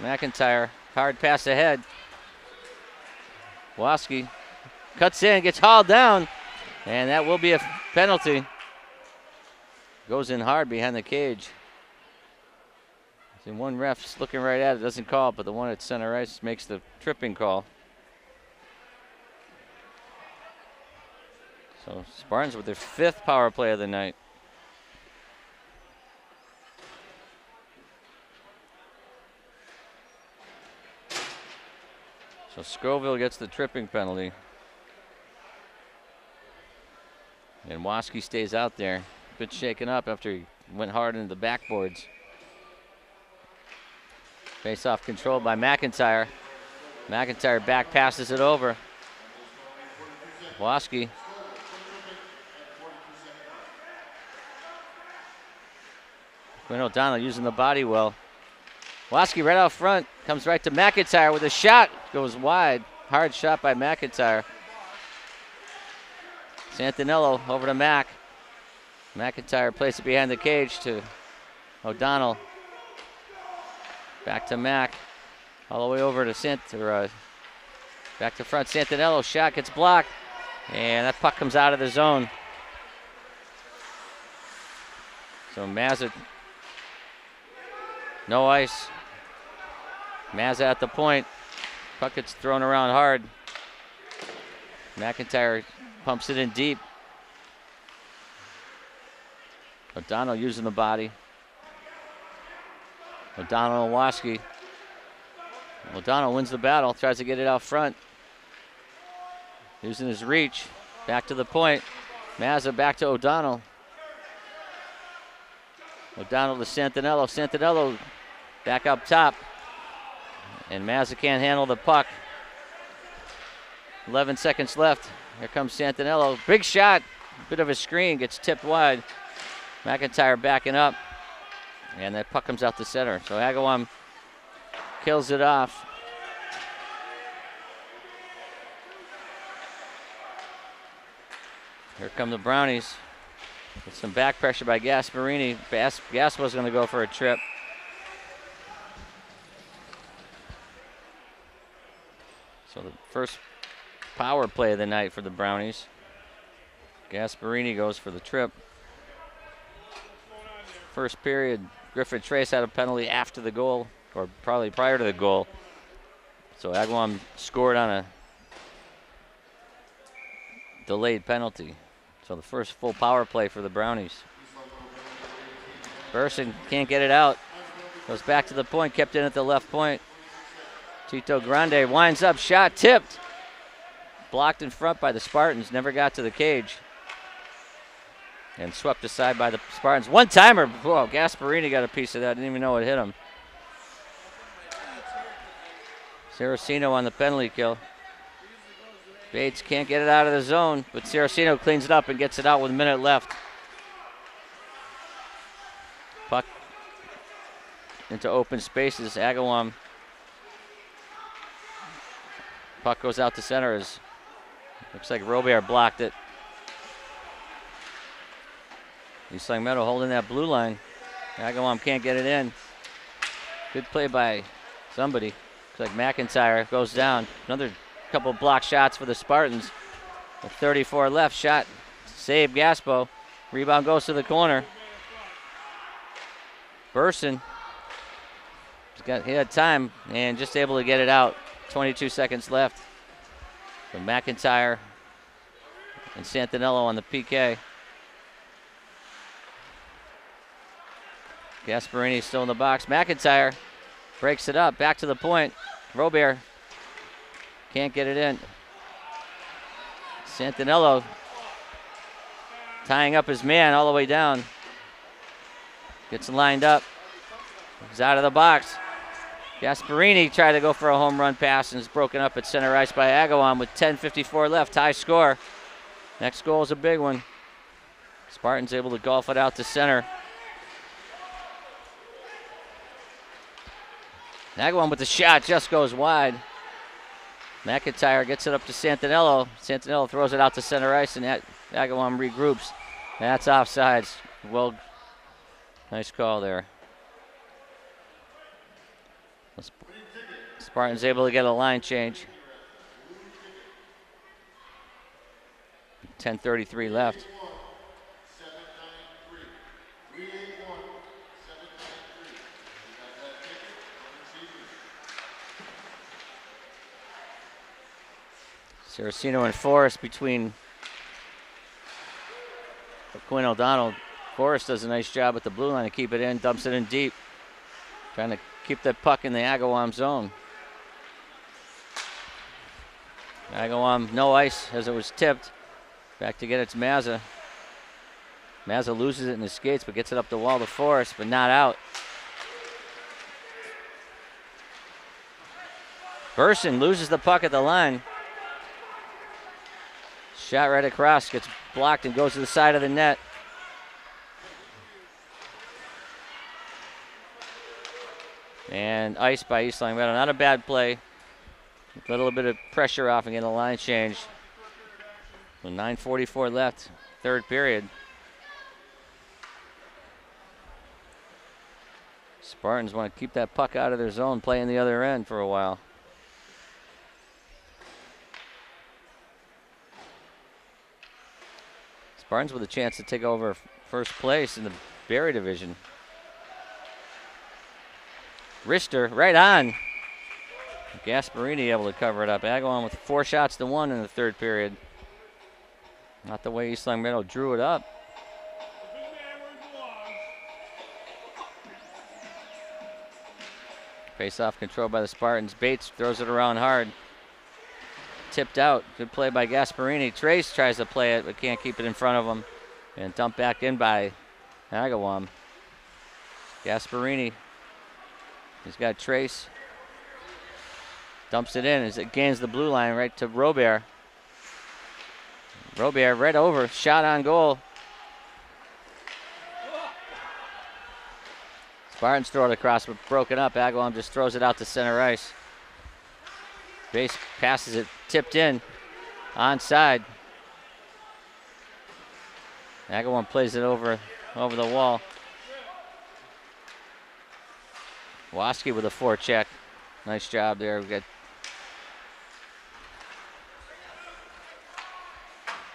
S1: McIntyre, hard pass ahead. Waski cuts in, gets hauled down, and that will be a penalty. Goes in hard behind the cage. See, one ref's looking right at it, doesn't call it, but the one at center ice makes the tripping call. So Spartans with their 5th power play of the night. So Scoville gets the tripping penalty. And Waski stays out there. A bit shaken up after he went hard into the backboards. Face-off controlled by McIntyre. McIntyre back passes it over. Waski. Quinn O'Donnell using the body well. Waski right out front, comes right to McIntyre with a shot. Goes wide. Hard shot by McIntyre. Santinello over to Mack. McIntyre plays it behind the cage to O'Donnell. Back to Mack. All the way over to back to front. Santinello shot gets blocked. And that puck comes out of the zone. So Mazza, no ice. Mazza at the point. Puck gets thrown around hard. McIntyre pumps it in deep. O'Donnell using the body. O'Donnell and Waski. O'Donnell wins the battle, tries to get it out front. Using his reach. Back to the point. Mazza back to O'Donnell. O'Donnell to Santinello. Santinello back up top. And Mazza can't handle the puck. 11 seconds left. Here comes Santinello. Big shot. Bit of a screen. Gets tipped wide. McIntyre backing up. And that puck comes out to center. So Agawam kills it off. Here come the Brownies. With some back pressure by Gasparini. Gaspa's going to go for a trip. So the first power play of the night for the Brownies. Gasparini goes for the trip. First period, Griffin Trace had a penalty after the goal, or probably prior to the goal. So Agawam scored on a delayed penalty. So the first full power play for the Brownies. Burson can't get it out. Goes back to the point, kept in at the left point. Tito Grande winds up, shot tipped. Blocked in front by the Spartans, never got to the cage. And swept aside by the Spartans. One-timer, whoa, Gasparini got a piece of that, didn't even know it hit him. Saraceno on the penalty kill. Bates can't get it out of the zone, but Saraceno cleans it up and gets it out with a minute left. Puck into open spaces. Agawam. Puck goes out to center. Looks like Robert blocked it. East Lang Meadow holding that blue line. Agawam can't get it in. Good play by somebody. Looks like McIntyre goes down. Another couple block shots for the Spartans. With 34 left, shot. Save Gaspo. Rebound goes to the corner. Burson. He had time and just able to get it out. 22 seconds left. So McIntyre and Santinello on the PK. Gasparini still in the box. McIntyre breaks it up. Back to the point. Robert can't get it in. Santinello tying up his man all the way down. Gets lined up. He's out of the box. Gasparini tried to go for a home run pass and is broken up at center ice by Agawam with 10:54 left. High score. Next goal is a big one. Spartans able to golf it out to center. Agawam with the shot just goes wide. McIntyre gets it up to Santinello. Santinello throws it out to center ice and Agawam regroups. That's offsides. Well, nice call there. Spartans able to get a line change. 10:33 left. Saraceno and Forrest between Quinn O'Donnell. Forrest does a nice job at the blue line to keep it in, dumps it in deep. Trying to keep that puck in the Agawam zone. Agawam, no ice as it was tipped. Back to get it to Mazza. Mazza loses it in his skates, but gets it up the wall to Forrest, but not out. Burson loses the puck at the line. Shot right across, gets blocked and goes to the side of the net. And iced by East Long Meadow. Not a bad play. A little bit of pressure off and get a line change. With 9:44 left, third period. Spartans want to keep that puck out of their zone, play in the other end for a while. Spartans with a chance to take over first place in the Berry division. Richter right on. Gasparini able to cover it up. Agawam with 4 shots to 1 in the third period. Not the way East Long Meadow drew it up. Face-off control by the Spartans. Bates throws it around hard. Tipped out. Good play by Gasparini. Trace tries to play it, but can't keep it in front of him. And dumped back in by Agawam. Gasparini. He's got Trace. Dumps it in as it gains the blue line right to Robert. Robert right over. Shot on goal. Spartans throw it across, but broken up. Agawam just throws it out to center ice. Base passes it, tipped in, onside. Agawam plays it over the wall. Waski with a forecheck. Nice job there. We got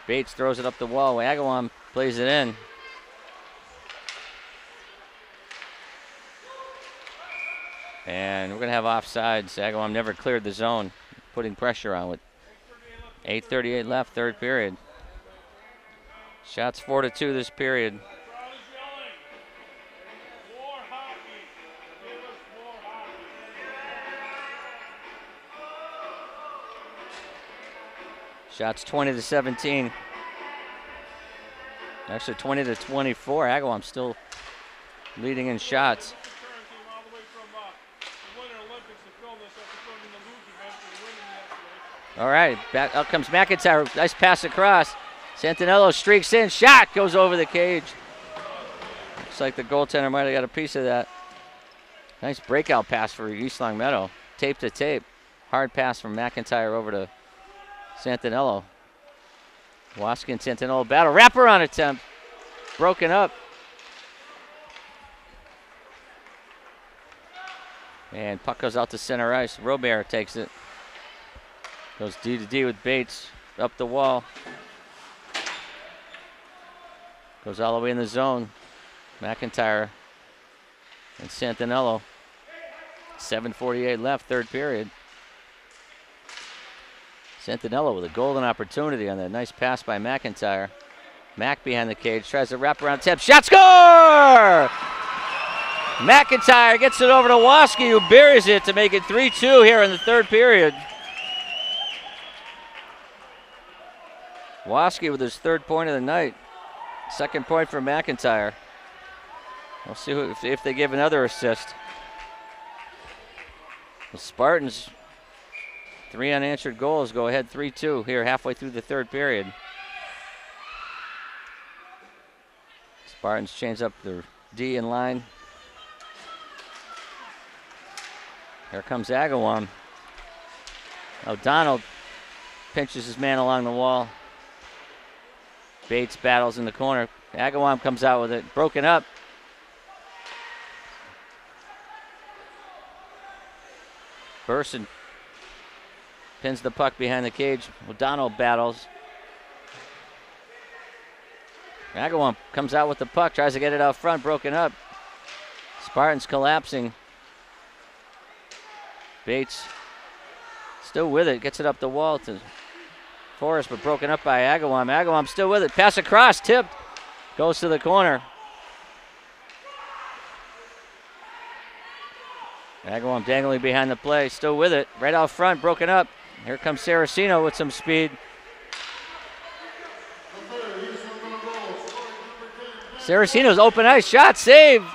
S1: Bates throws it up the wall. Agawam plays it in. And we're going to have offsides. Agawam never cleared the zone, putting pressure on with 8:38 left, third period. Shots 4-2 this period. Shots 20-17. Actually 20-24. Agawam still leading in shots. All right, back up comes McIntyre. Nice pass across. Santinello streaks in. Shot goes over the cage. Looks like the goaltender might have got a piece of that. Nice breakout pass for East Long Meadow. Tape to tape. Hard pass from McIntyre over to Santinello. Waski and Santinello battle. Wraparound attempt. Broken up. And puck goes out to center ice. Robert takes it. Goes D to D with Bates. Up the wall. Goes all the way in the zone. McIntyre and Santinello. 7:48 left, third period. Santinello with a golden opportunity on that nice pass by McIntyre. Mack behind the cage, tries to wrap around tip. Shot, score! McIntyre gets it over to Waski, who buries it to make it 3-2 here in the third period. Waski with his third point of the night. Second point for McIntyre. We'll see if they give another assist. The Spartans, 3 unanswered goals, go ahead 3-2 here halfway through the third period. Spartans change up their D in line. Here comes Agawam. O'Donnell pinches his man along the wall. Bates battles in the corner. Agawam comes out with it. Broken up. Burson pins the puck behind the cage. O'Donnell battles. Agawam comes out with the puck, tries to get it out front, broken up. Spartans collapsing. Bates still with it, gets it up the wall to Forrest, but broken up by Agawam. Agawam still with it. Pass across, tipped. Goes to the corner. Agawam dangling behind the play, still with it. Right out front, broken up. Here comes Saraceno with some speed. Saraceno's open ice shot, save.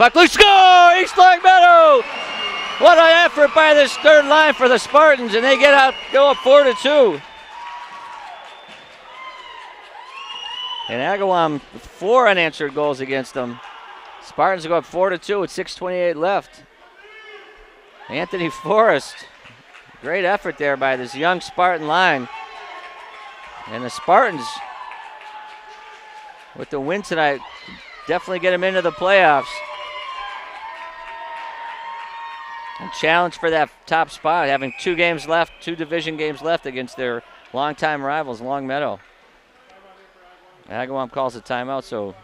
S1: Puck loose, score! East Long Meadow! What an effort by this third line for the Spartans, and they go up 4-2. And Agawam, 4 unanswered goals against them. Spartans go up 4-2 with 6:28 left. Anthony Forrest, great effort there by this young Spartan line. And the Spartans, with the win tonight, definitely get them into the playoffs. And challenge for that top spot, having 2 games left, 2 division games left against their longtime rivals, Long Meadow. Agawam calls a timeout, so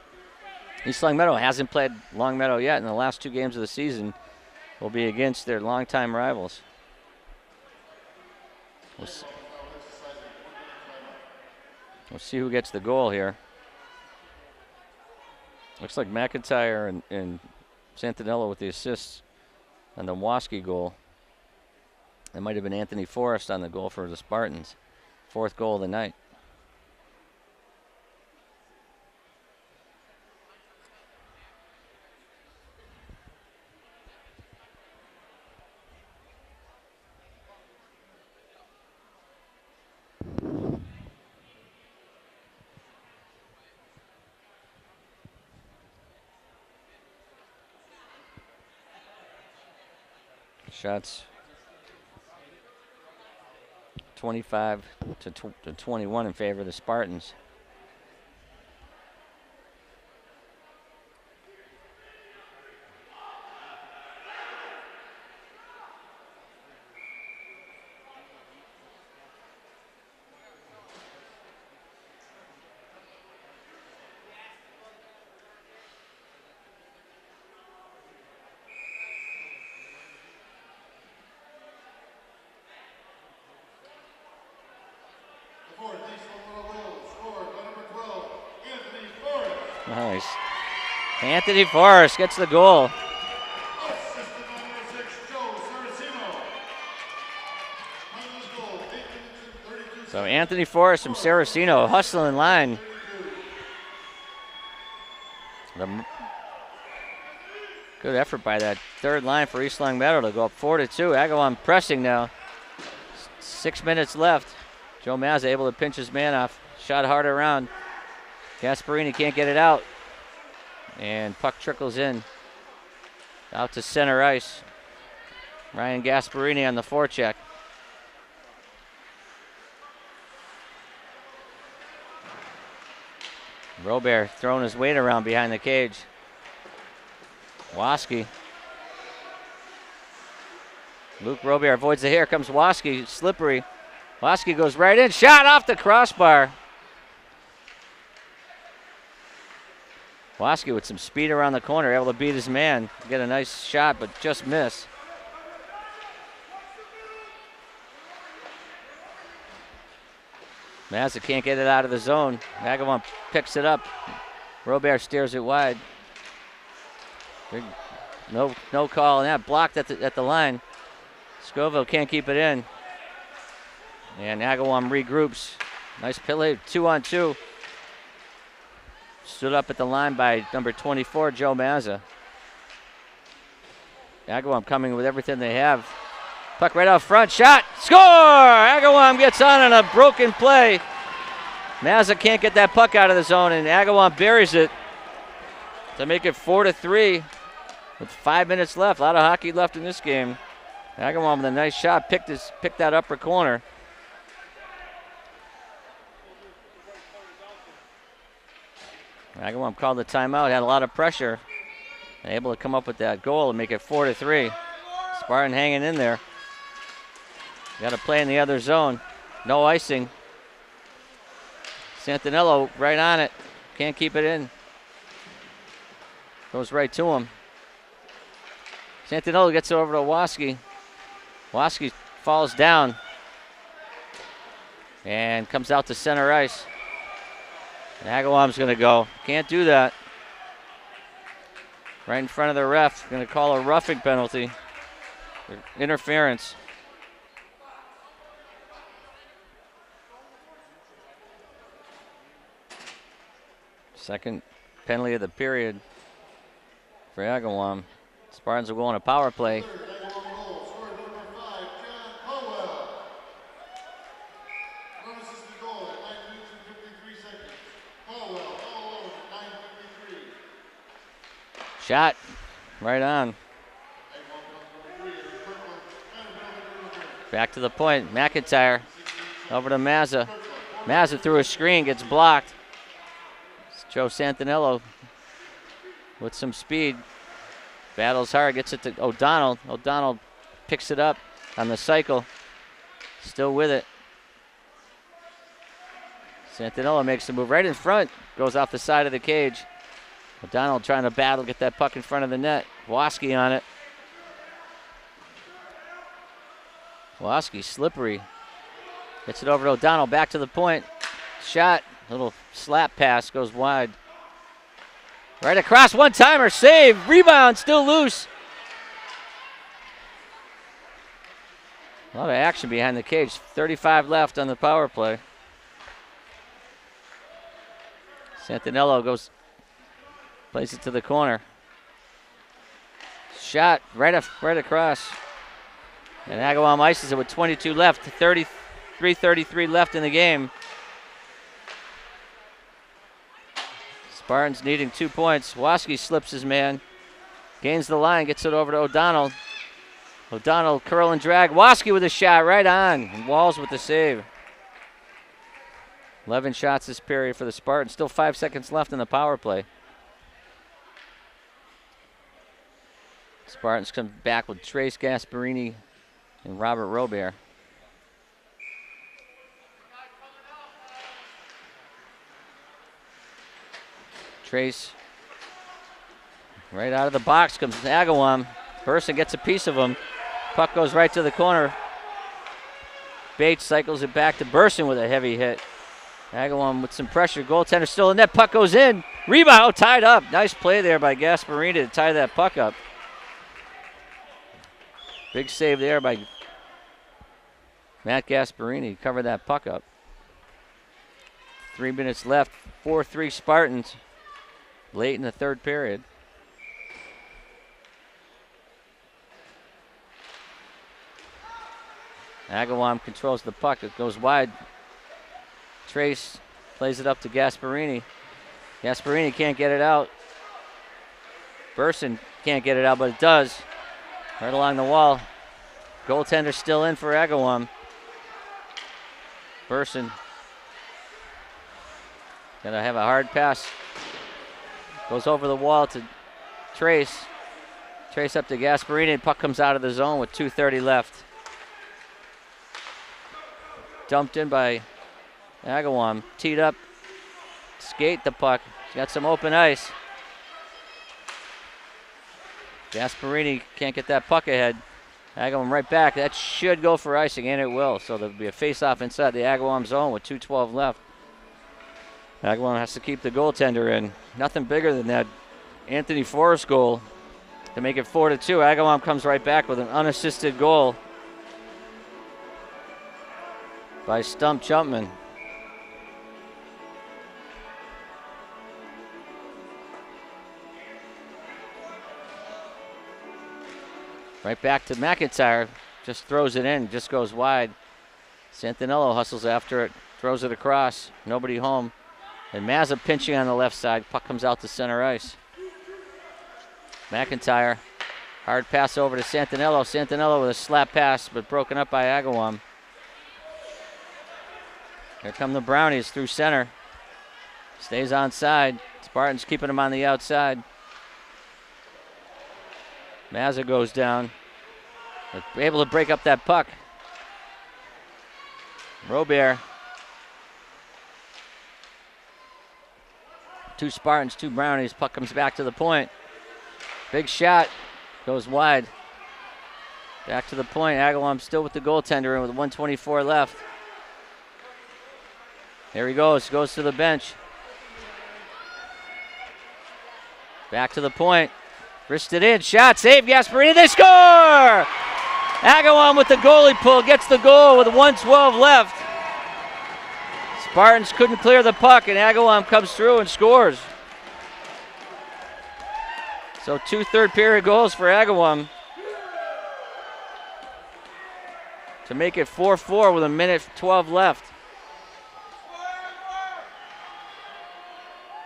S1: East Long Meadow hasn't played Long Meadow yet, and the last 2 games of the season will be against their longtime rivals. We'll see who gets the goal here. Looks like McIntyre and Santinello with the assists on the Waski goal. That might have been Anthony Forrest on the goal for the Spartans. 4th goal of the night. Shots 25 to 21 in favor of the Spartans. Nice. Anthony Forrest gets the goal. So Anthony Forrest from Saraceno hustling line. Good effort by that third line for East Long Meadow to go up 4-2. Agawam pressing now. 6 minutes left. Joe Mazza able to pinch his man off. Shot hard around. Gasparini can't get it out. And puck trickles in. Out to center ice. Ryan Gasparini on the forecheck. Robert throwing his weight around behind the cage. Waski. Luke Robert avoids the hair. Comes Waski, slippery. Waski goes right in. Shot off the crossbar. Waski with some speed around the corner, able to beat his man. Get a nice shot, but just miss. Mazza can't get it out of the zone. Agawam picks it up. Robert steers it wide. No call on that. Blocked at the line. Scoville can't keep it in. And Agawam regroups. Nice play, 2-on-2. Stood up at the line by number 24, Joe Mazza. Agawam coming with everything they have. Puck right out front, shot, score! Agawam gets on a broken play. Mazza can't get that puck out of the zone, and Agawam buries it to make it 4-3 with 5 minutes left. A lot of hockey left in this game. Agawam with a nice shot, picked that upper corner. Agawam called the timeout, had a lot of pressure, and able to come up with that goal and make it 4-3. Spartan hanging in there. Got to play in the other zone. No icing. Santinello right on it. Can't keep it in. Goes right to him. Santinello gets it over to Waski. Waski falls down and comes out to center ice. And Agawam's going to go. Can't do that. Right in front of the ref. Going to call a roughing penalty. Interference. Second penalty of the period for Agawam. Spartans will go on a power play.
S2: Agawam goal. Scorer number 5, John Colwell. Run assisted goal at 9 minutes and 53 seconds. Colwell, all alone at 9:53.
S1: Shot right on. Back to the point. McIntyre over to Mazza. Mazza through a screen, gets blocked. Joe Santinello with some speed. Battles hard, gets it to O'Donnell. O'Donnell picks it up on the cycle. Still with it. Santinello makes the move right in front. Goes off the side of the cage. O'Donnell trying to battle, get that puck in front of the net. Waski on it. Waski slippery. Gets it over to O'Donnell, back to the point. Shot, little slap pass, goes wide. Right across, one-timer, save, rebound, still loose. A lot of action behind the cage. 35 left on the power play. Santinello plays it to the corner. Shot right across. And Agawam ices it with 22 left, 33 left in the game. Spartans needing 2 points. Waski slips his man, gains the line, gets it over to O'Donnell. O'Donnell curl and drag. Waski with a shot right on. And Walls with the save. 11 shots this period for the Spartans. Still 5 seconds left in the power play. Spartans come back with Trace Gasparini and Robert Robert. Trace right out of the box comes Agawam. Burson gets a piece of him. Puck goes right to the corner. Bates cycles it back to Burson with a heavy hit. Agawam with some pressure. Goaltender still in net. Puck goes in. Rebound tied up. Nice play there by Gasparini to tie that puck up. Big save there by Matt Gasparini. Covered that puck up. 3 minutes left. 4-3 Spartans. Late in the third period. Agawam controls the puck. It goes wide. Trace plays it up to Gasparini. Gasparini can't get it out. Burson can't get it out, but it does. Right along the wall. Goaltender still in for Agawam. Burson gonna have a hard pass. Goes over the wall to Trace. Trace up to Gasparini. Puck comes out of the zone with 2:30 left. Dumped in by Agawam. Teed up. Skate the puck. Got some open ice. Gasparini can't get that puck ahead. Agawam right back. That should go for icing, and it will. So there'll be a face-off inside the Agawam zone with 2:12 left. Agawam has to keep the goaltender in. Nothing bigger than that Anthony Forrest goal to make it 4-2. Agawam comes right back with an unassisted goal by Stump Jumpman. Right back to McIntyre. Just throws it in, just goes wide. Santinello hustles after it, throws it across. Nobody home. And Mazza pinching on the left side. Puck comes out to center ice. McIntyre. Hard pass over to Santinello. Santinello with a slap pass, but broken up by Agawam. Here come the Brownies through center. Stays onside. Spartans keeping him on the outside. Mazza goes down. But able to break up that puck. Robert. 2 Spartans, 2 Brownies. Puck comes back to the point. Big shot. Goes wide. Back to the point. Agawam still with the goaltender and with 1:24 left. There he goes. Goes to the bench. Back to the point. Wrist it in. Shot. Save. Gasparini. They score! Agawam with the goalie pull. Gets the goal with 1:12 left. Spartans couldn't clear the puck, and Agawam comes through and scores. So 2 third-period goals for Agawam to make it 4-4 with 1:12 left.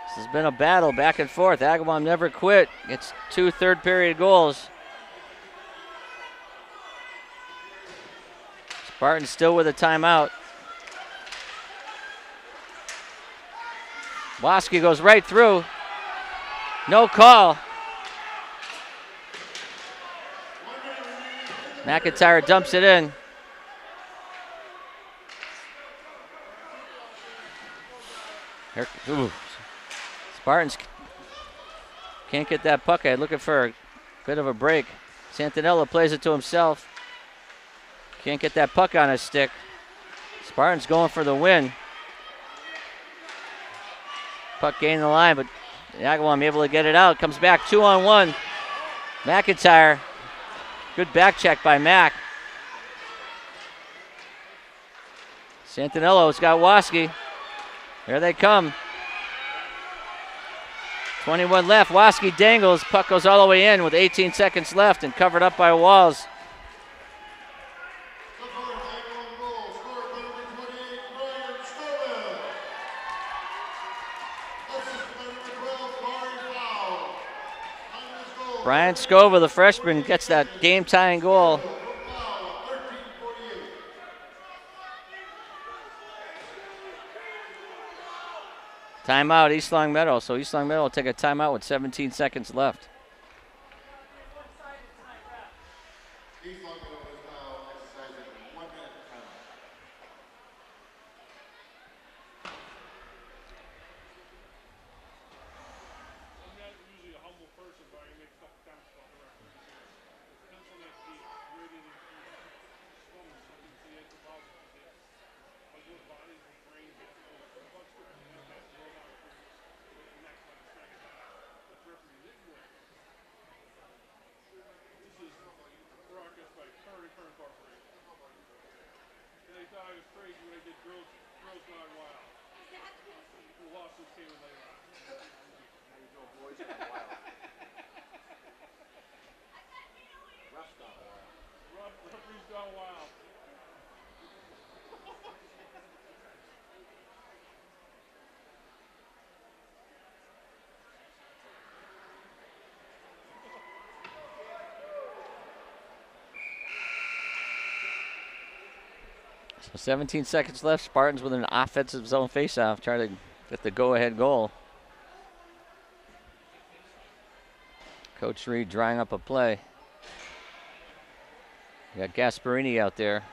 S1: This has been a battle back and forth. Agawam never quit. It's 2 third-period goals. Spartan still with a timeout. Waski goes right through. No call. McIntyre dumps it in. Spartans can't get that puck out. Looking for a bit of a break. Santinella plays it to himself. Can't get that puck on his stick. Spartans going for the win. Puck gained the line, but Agawam able to get it out. Comes back 2-on-1. McIntyre. Good back check by Mac. Santinello's got Waski. Here they come. 21 left. Waski dangles. Puck goes all the way in with 18 seconds left and covered up by Walls. Brian Scova, the freshman, gets that game-tying goal. Timeout, East Long Meadow. So East Long Meadow will take a timeout with 17 seconds left. So 17 seconds left. Spartans with an offensive zone faceoff, trying to get the go-ahead goal. Coach Reed drawing up a play. We got Gasparini out there.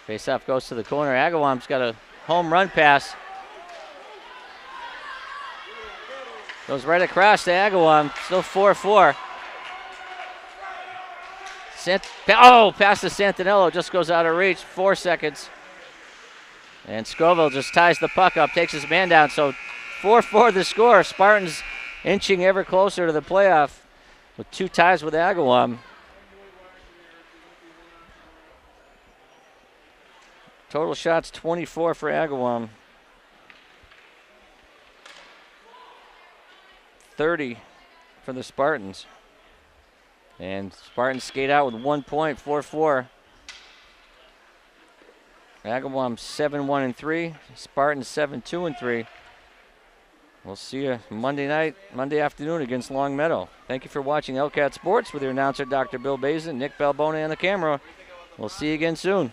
S1: Faceoff goes to the corner. Agawam's got a home run pass. Goes right across to Agawam. Still 4-4. Pass to Santinello. Just goes out of reach. 4 seconds. And Scoville just ties the puck up. Takes his man down. So 4-4 the score. Spartans inching ever closer to the playoff with 2 ties with Agawam. Total shots 24 for Agawam. 30 for the Spartans. And Spartans skate out with 1 point, 4-4. Agawam 7-1-3. Spartans 7-2-3. We'll see you Monday afternoon against Long Meadow. Thank you for watching LCAT Sports with your announcer, Dr. Bill Bazin, Nick Balboni on the camera. We'll see you again soon.